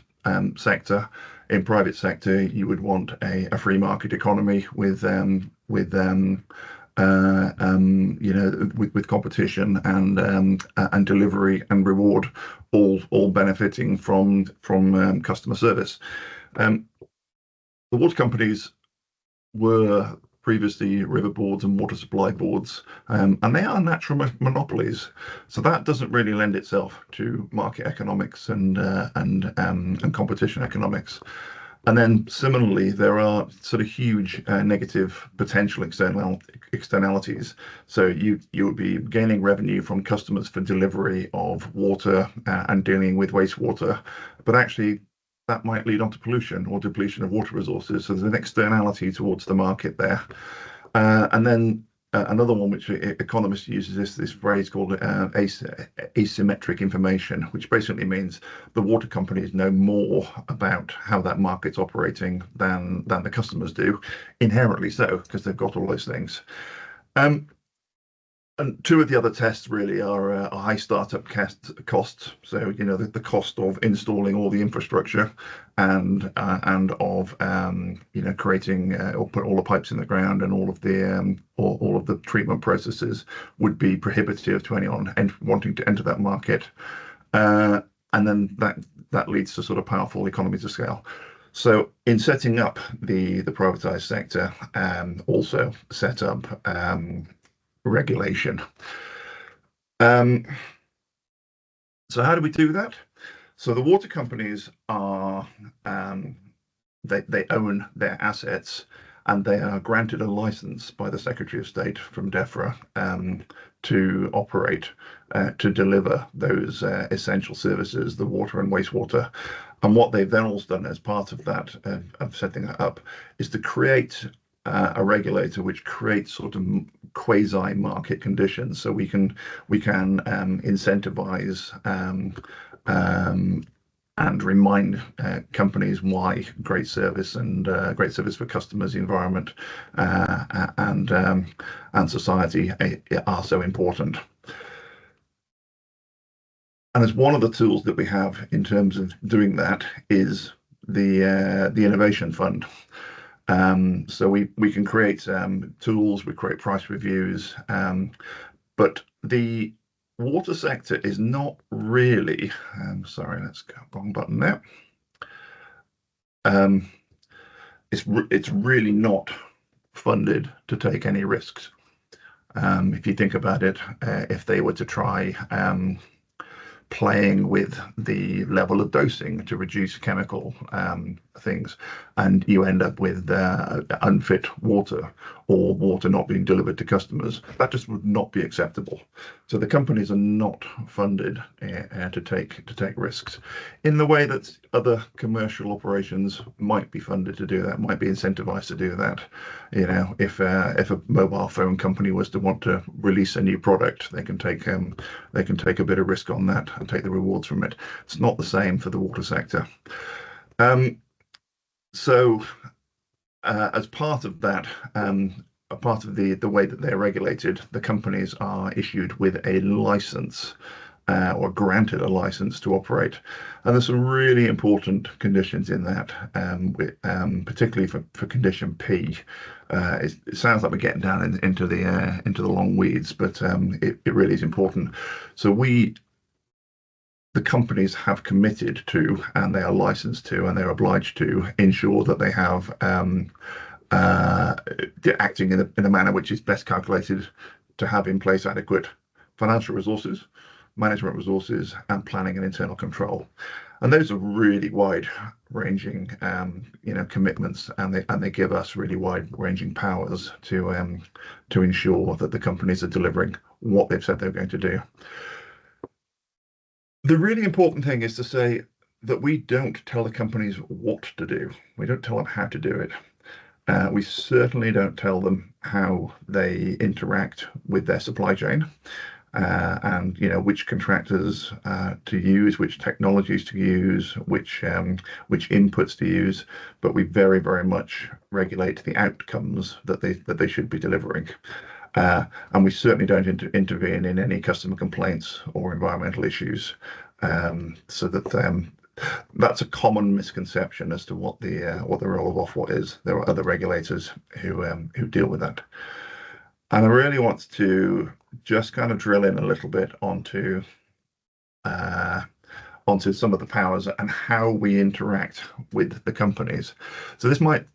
sector. In private sector, you would want a free market economy with competition and delivery and reward, all benefiting from customer service. The water companies were previously river boards and water supply boards, and they are natural monopolies. So that doesn't really lend itself to market economics and competition economics. And then similarly, there are sort of huge negative potential externalities. So you would be gaining revenue from customers for delivery of water and dealing with wastewater, but actually that might lead on to pollution or depletion of water resources. So there's an externality towards the market there. And then another one which economists use is this phrase called asymmetric information, which basically means the water companies know more about how that market's operating than the customers do, inherently so, because they've got all those things. And two of the other tests really are high startup costs. So the cost of installing all the infrastructure and of creating or put all the pipes in the ground and all of the treatment processes would be prohibitive to anyone wanting to enter that market. And then that leads to sort of powerful economies of scale. So in setting up the privatized sector, also set up regulation. So how do we do that? So the water companies are they own their assets, and they are granted a license by the Secretary of State from DEFRA to operate, to deliver those essential services, the water and wastewater. And what they've then also done as part of that, of setting that up, is to create a regulator which creates sort of quasi-market conditions, so we can incentivize and remind companies why great service for customers, the environment, and society are so important. And as one of the tools that we have in terms of doing that is the Innovation Fund. So we can create tools, we create price reviews, but the water sector is not really, sorry, let's go wrong button there. It's really not funded to take any risks. If you think about it, if they were to try playing with the level of dosing to reduce chemical things, and you end up with unfit water or water not being delivered to customers, that just would not be acceptable. So the companies are not funded to take risks in the way that other commercial operations might be funded to do that, might be incentivized to do that. If a mobile phone company was to want to release a new product, they can take a bit of risk on that and take the rewards from it. It's not the same for the water sector. So as part of that, a part of the way that they're regulated, the companies are issued with a license or granted a license to operate. And there's some really important conditions in that, particularly for condition P. It sounds like we're getting down into the long weeds, but it really is important. So the companies have committed to, and they are licensed to, and they're obliged to ensure that they have acting in a manner which is best calculated to have in place adequate financial resources, management resources, and planning and internal control. And those are really wide-ranging, commitments, and they give us really wide-ranging powers to ensure that the companies are delivering what they've said they're going to do. The really important thing is to say that we don't tell the companies what to do. We don't tell them how to do it. We certainly don't tell them how they interact with their supply chain, and which contractors to use, which technologies to use, which inputs to use. But we very, very much regulate the outcomes that they should be delivering. And we certainly don't intervene in any customer complaints or environmental issues. So that's a common misconception as to what the role of Ofwat is. There are other regulators who deal with that. And I really want to just kind of drill in a little bit onto some of the powers and how we interact with the companies. So this might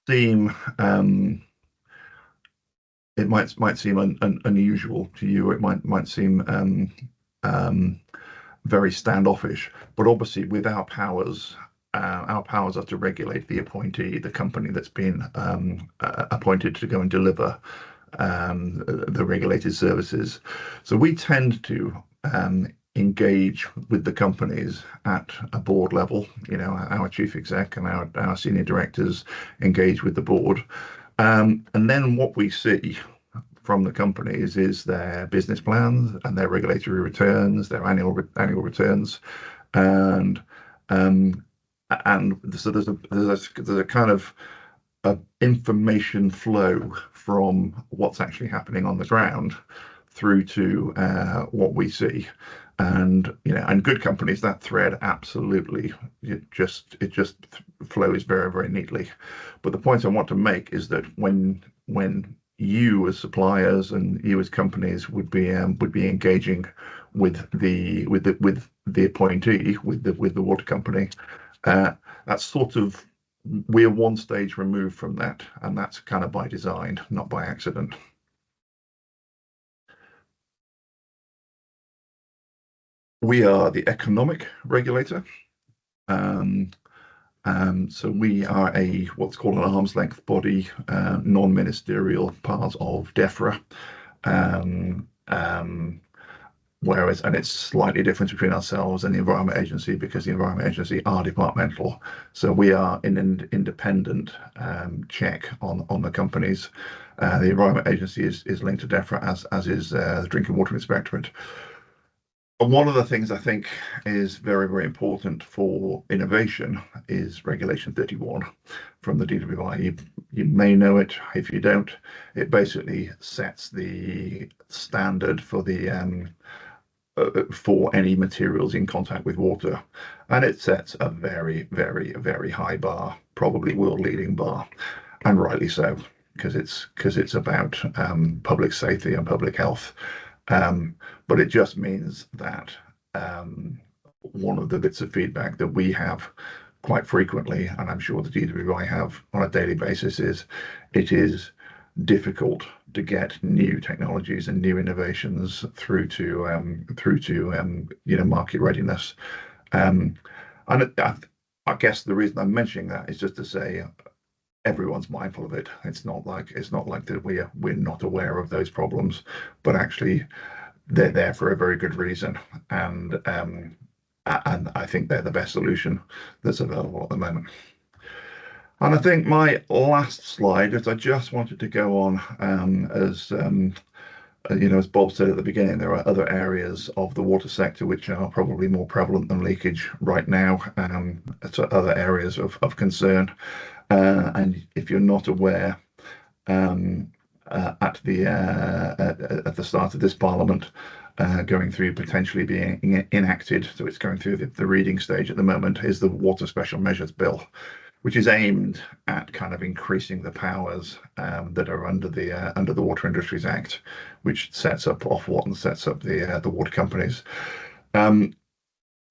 seem it might seem unusual to you. It might seem very standoffish, but obviously with our powers are to regulate the appointee, the company that's been appointed to go and deliver the regulated services. So we tend to engage with the companies at a board level. Our chief exec and our senior directors engage with the board, and then what we see from the companies is their business plans and their regulatory returns, their annual returns, and so there's a kind of information flow from what's actually happening on the ground through to what we see. And good companies, that thread absolutely it just flows very, very neatly. But the point I want to make is that when you as suppliers and you as companies would be engaging with the appointee, with the water company, that's sort of, we're one stage removed from that, and that's kind of by design, not by accident. We are the economic regulator. So we are what's called an arm's length body, non-ministerial part of DEFRA. Whereas, and it's slightly different between ourselves and the Environment Agency, because the Environment Agency are departmental. So we are in an independent check on the companies. The Environment Agency is linked to DEFRA, as is the Drinking Water Inspectorate. And one of the things I think is very, very important for innovation is Regulation 31 from the DWI. You may know it. If you don't, it basically sets the standard for for any materials in contact with water, and it sets a very, very, very high bar, probably world-leading bar, and rightly so, because it's about public safety and public health. But it just means that one of the bits of feedback that we have quite frequently, and I'm sure the DWI have on a daily basis, is it is difficult to get new technologies and new innovations through to market readiness. And I guess the reason I'm mentioning that is just to say everyone's mindful of it. It's not like that we're not aware of those problems, but actually they're there for a very good reason, and I think they're the best solution that's available at the moment. And I think my last slide is I just wanted to go on, as Bob said at the beginning, there are other areas of the water sector which are probably more prevalent than leakage right now. It's other areas of concern. And if you're not aware, at the start of this Parliament, going through potentially being enacted, so it's going through the reading stage at the moment, is the Water Special Measures Bill, which is aimed at kind of increasing the powers that are under the Water Industries Act, which sets up Ofwat and sets up the water companies.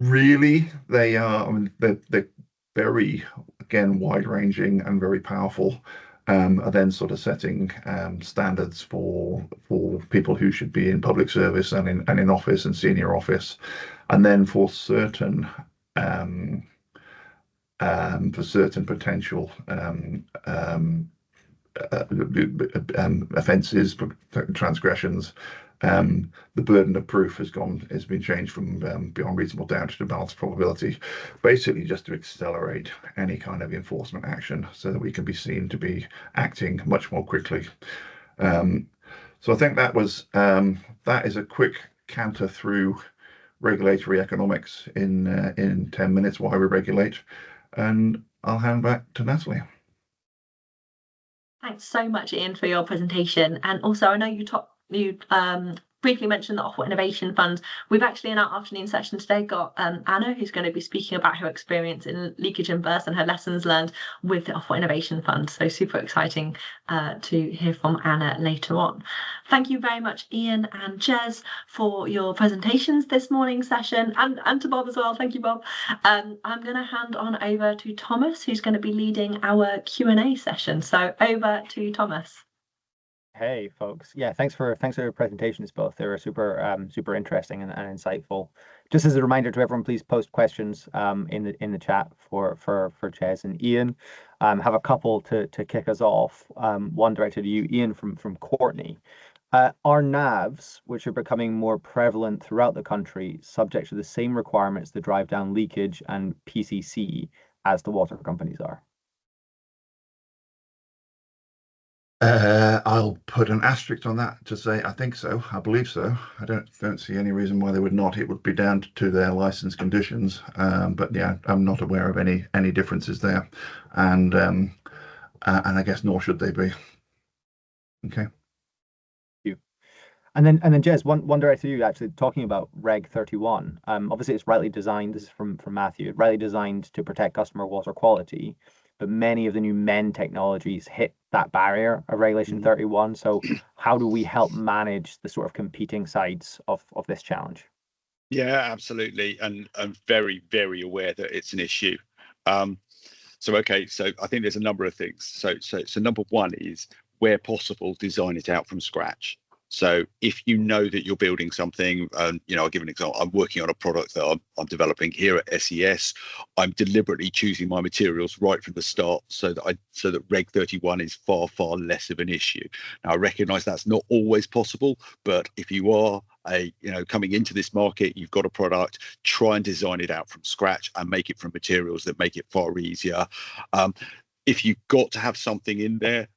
Really, they are. I mean, they're very, again, wide-ranging and very powerful. Are then sort of setting standards for people who should be in public service and in office and senior office, and then for certain potential offences, transgressions, the burden of proof has been changed from beyond reasonable doubt to balanced probability, basically just to accelerate any kind of enforcement action so that we can be seen to be acting much more quickly. So I think that is a quick canter through regulatory economics in 10 minutes, why we regulate, and I'll hand back to Natalie. Thanks so much, Ian, for your presentation. And also, I know you briefly mentioned the Ofwat Innovation Fund. We've actually, in our afternoon session today, got Anna, who's going to be speaking about her experience in leakage and burst and her lessons learned with the Ofwat Innovation Fund. So super exciting to hear from Anna later on. Thank you very much, Ian and Jez, for your presentations this morning's session, and to Bob as well. Thank you, Bob. I'm going to hand on over to Thomas, who's going to be leading our Q&A session. So over to Thomas. Hey folks, yeah, thanks for your presentations both. They were super interesting and insightful. Just as a reminder to everyone, please post questions in the chat for Jez and Ian. Have a couple to kick us off. One directed to you, Ian, from Courtney. Are NAVs, which are becoming more prevalent throughout the country, subject to the same requirements to drive down leakage and PCC as the water companies are? I'll put an asterisk on that to say I think so. I believe so. I don't see any reason why they would not. It would be down to their license conditions. But yeah, I'm not aware of any differences there, and I guess nor should they be. Okay. And then Jez, one direct to you, actually, talking about Reg 31. Obviously it's rightly designed, this is from Matthew, rightly designed to protect customer water quality, but many of the new MEN technologies hit that barrier of Regulation 31. So how do we help manage the sort of competing sides of this challenge? Yeah, absolutely. And I'm very, very aware that it's an issue. So I think there's a number of things. So number one is, where possible, design it out from scratch. So if you know that you're building something, I'll give an example. I'm working on a product that I'm developing here at SES. I'm deliberately choosing my materials right from the start so that Reg 31 is far, far less of an issue. Now, I recognise that's not always possible, but if you are coming into this market, you've got a product, try and design it out from scratch and make it from materials that make it far easier. If you've got to have something in there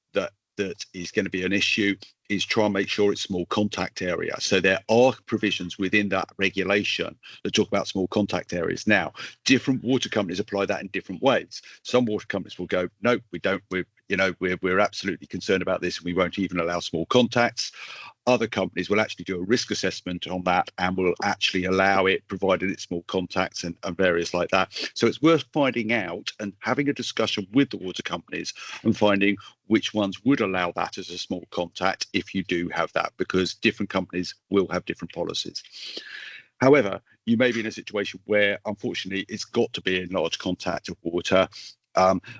that is going to be an issue, is try and make sure it's small contact area. So there are provisions within that regulation that talk about small contact areas. Now, different water companies apply that in different ways. Some water companies will go, no, we don't. We're absolutely concerned about this, and we won't even allow small contacts. Other companies will actually do a risk assessment on that and will actually allow it, provided it's small contacts and various like that. So it's worth finding out and having a discussion with the water companies and finding which ones would allow that as a small contact if you do have that, because different companies will have different policies. However, you may be in a situation where, unfortunately, it's got to be in large contact of water.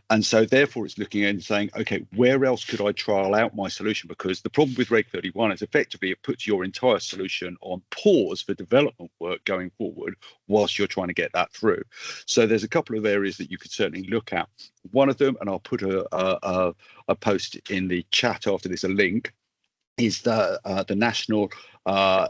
And so therefore it's looking and saying, okay, where else could I trial out my solution? Because the problem with Reg 31 is effectively it puts your entire solution on pause for development work going forward whilst you're trying to get that through. So there's a couple of areas that you could certainly look at. One of them, and I'll put a post in the chat after this, a link, is the National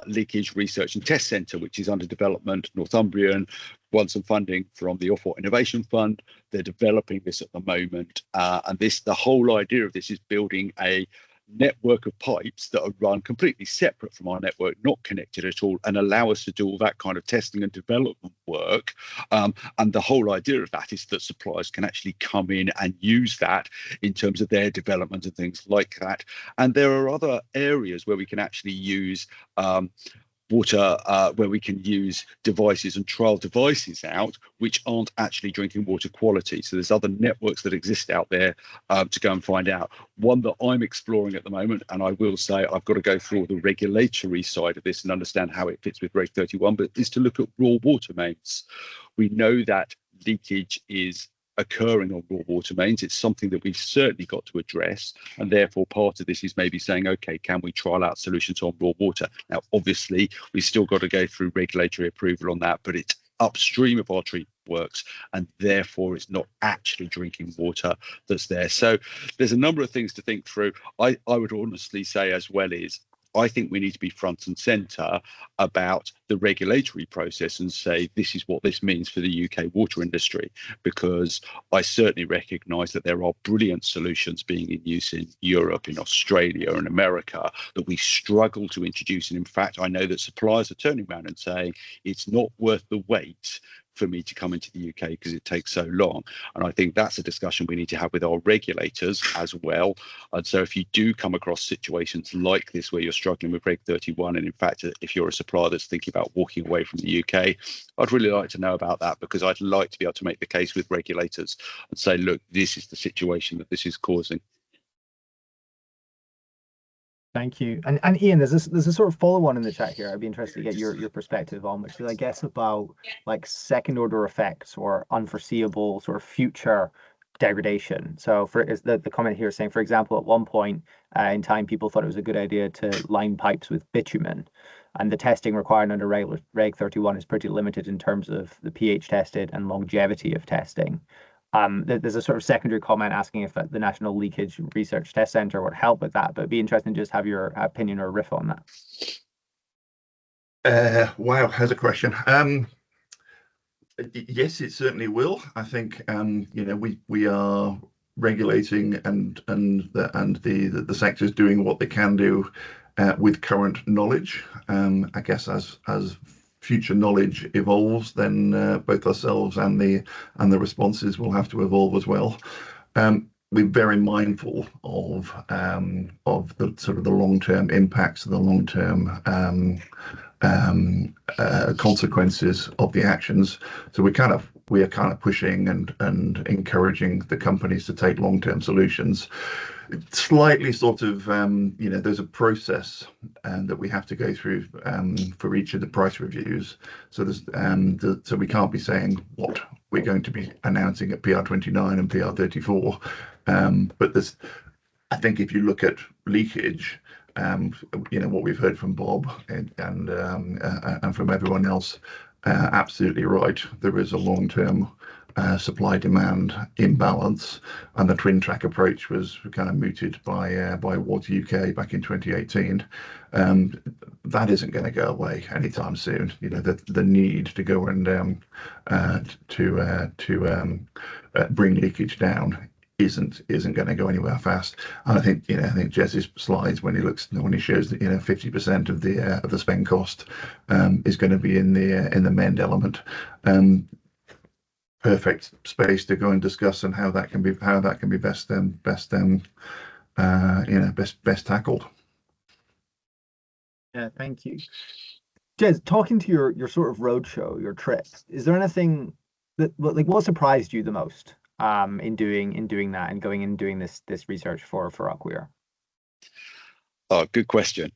Leakage Research and Test Centre, which is under development. Northumbrian won some funding from the Ofwat Innovation Fund. They're developing this at the moment. And the whole idea of this is building a network of pipes that are run completely separate from our network, not connected at all, and allow us to do all that kind of testing and development work. And the whole idea of that is that suppliers can actually come in and use that in terms of their development and things like that. And there are other areas where we can actually use water, where we can use devices and trial devices out which aren't actually drinking water quality. So there's other networks that exist out there to go and find out. One that I'm exploring at the moment, and I will say I've got to go through the regulatory side of this and understand how it fits with Reg 31, but is to look at raw water mains. We know that leakage is occurring on raw water mains. It's something that we've certainly got to address, and therefore part of this is maybe saying, okay, can we trial out solutions on raw water? Now, obviously, we've still got to go through regulatory approval on that, but it's upstream of our treatment works, and therefore it's not actually drinking water that's there. So there's a number of things to think through. I would honestly say as well is, I think we need to be front and centre about the regulatory process and say this is what this means for the UK water industry, because I certainly recognise that there are brilliant solutions being in use in Europe, in Australia and America that we struggle to introduce. And in fact, I know that suppliers are turning around and saying it's not worth the wait for me to come into the UK because it takes so long. And I think that's a discussion we need to have with our regulators as well. And so if you do come across situations like this where you're struggling with Reg 31, and in fact, if you're a supplier that's thinking about walking away from the UK, I'd really like to know about that, because I'd like to be able to make the case with regulators and say, look, this is the situation that this is causing. Thank you. And Ian, there's a sort of follow-on in the chat here. I'd be interested to get your perspective on, which is, I guess, about like second order effects or unforeseeable sort of future degradation. So is the comment here saying, for example, at one point in time, people thought it was a good idea to line pipes with bitumen, and the testing required under Reg 31 is pretty limited in terms of the pH tested and longevity of testing. There's a sort of secondary comment asking if the National Leakage Research Test Centre would help with that, but it'd be interesting to just have your opinion or riff on that. Wow, here's a question. Yes, it certainly will. I think we are regulating and the sector is doing what they can do with current knowledge. I guess as future knowledge evolves, then both ourselves and the responses will have to evolve as well. We're very mindful of the sort of the long-term impacts and the long-term consequences of the actions. So we are kind of pushing and encouraging the companies to take long-term solutions. Slightly sort of there's a process that we have to go through for each of the price reviews. So there's so we can't be saying what we're going to be announcing at PR29 and PR34. But I think if you look at leakage, what we've heard from Bob and from everyone else, absolutely right. There is a long-term supply-demand imbalance, and the twin track approach was kind of mooted by Water UK back in 2018. That isn't going to go away anytime soon. The need to go and to bring leakage down isn't going to go anywhere fast. And I think Jez's slides, when he shows that 50% of the spend cost is going to be in the mend element. Perfect space to go and discuss and how that can be best tackled. Yeah, thank you. Jez, talking to your sort of roadshow, your trip, is there anything that what surprised you the most in doing that and going and doing this research for Acquia? Oh, good question.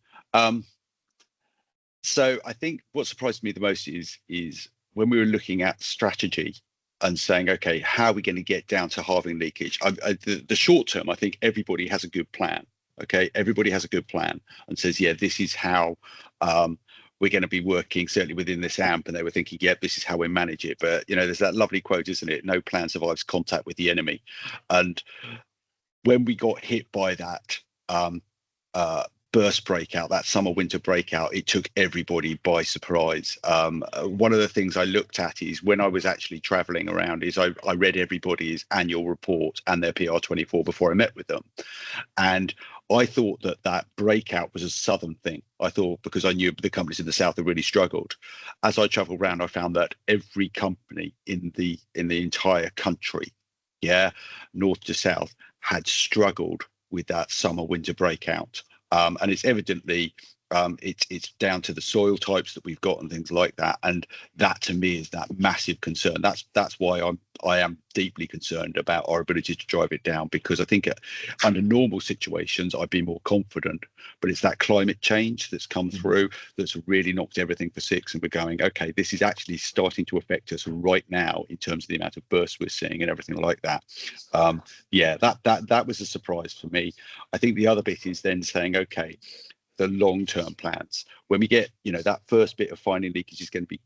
So I think what surprised me the most is when we were looking at strategy and saying, okay, how are we going to get down to halving leakage? The short term, I think everybody has a good plan. Okay, everybody has a good plan and says, yeah, this is how we're going to be working, certainly within this AMP. And they were thinking, yeah, this is how we manage it. But, there's that lovely quote, isn't it? No plan survives contact with the enemy. And when we got hit by that burst breakout, that summer winter breakout, it took everybody by surprise. One of the things I looked at is when I was actually traveling around is I read everybody's annual report and their PR24 before I met with them. And I thought that breakout was a southern thing. I thought, because I knew the companies in the south had really struggled. As I traveled around, I found that every company in the entire country, north to south, had struggled with that summer winter breakout. And it's evidently it's down to the soil types that we've got and things like that. And that to me is that massive concern. That's why I am deeply concerned about our ability to drive it down, because I think under normal situations I'd be more confident, but it's that climate change that's come through that's really knocked everything for six, and we're going, okay, this is actually starting to affect us right now in terms of the amount of bursts we're seeing and everything like that. That was a surprise for me. I think the other bit is then saying, okay, the long-term plans. When we get, that first bit of finding leakage is going to be,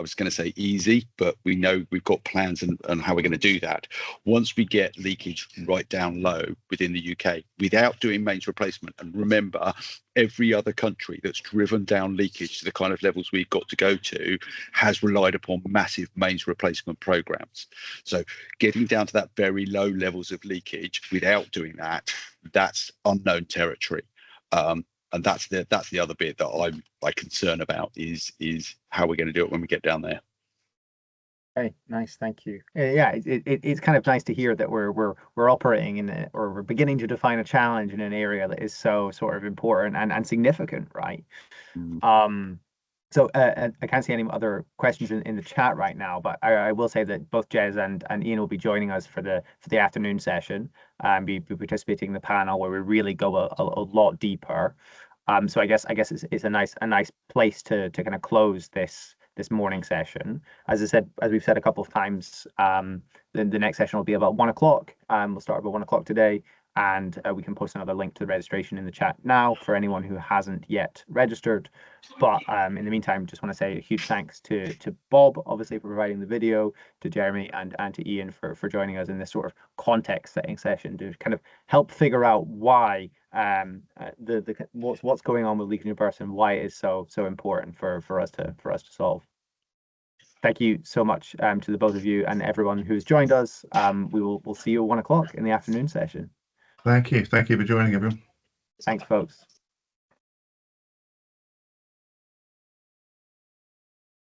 I was going to say easy, but we know we've got plans and how we're going to do that. Once we get leakage right down low within the UK, without doing mains replacement, and remember, every other country that's driven down leakage to the kind of levels we've got to go to has relied upon massive mains replacement programs. So getting down to that very low levels of leakage without doing that, that's unknown territory. And that's the other bit that I'm concerned about is how we're going to do it when we get down there. Okay, nice, thank you. It's kind of nice to hear that we're operating in it, or we're beginning to define a challenge in an area that is so sort of important and significant, right? So I can't see any other questions in the chat right now, but I will say that both Jez and Ian will be joining us for the afternoon session and be participating in the panel where we really go a lot deeper. So I guess it's a nice place to kind of close this this morning session. As I said, as we've said a couple of times, the next session will be about 1 o'clock. We'll start about 1 o'clock today, and we can post another link to the registration in the chat now for anyone who hasn't yet registered. But in the meantime, just want to say a huge thanks to Bob, obviously, for providing the video, to Jeremy and to Ian for joining us in this sort of context setting session to kind of help figure out why what's going on with leakage in births and why it is so important for us to solve. Thank you so much to the both of you and everyone who's joined us. We'll see you at 1 o'clock in the afternoon session. Thank you for joining, everyone. Thanks, folks.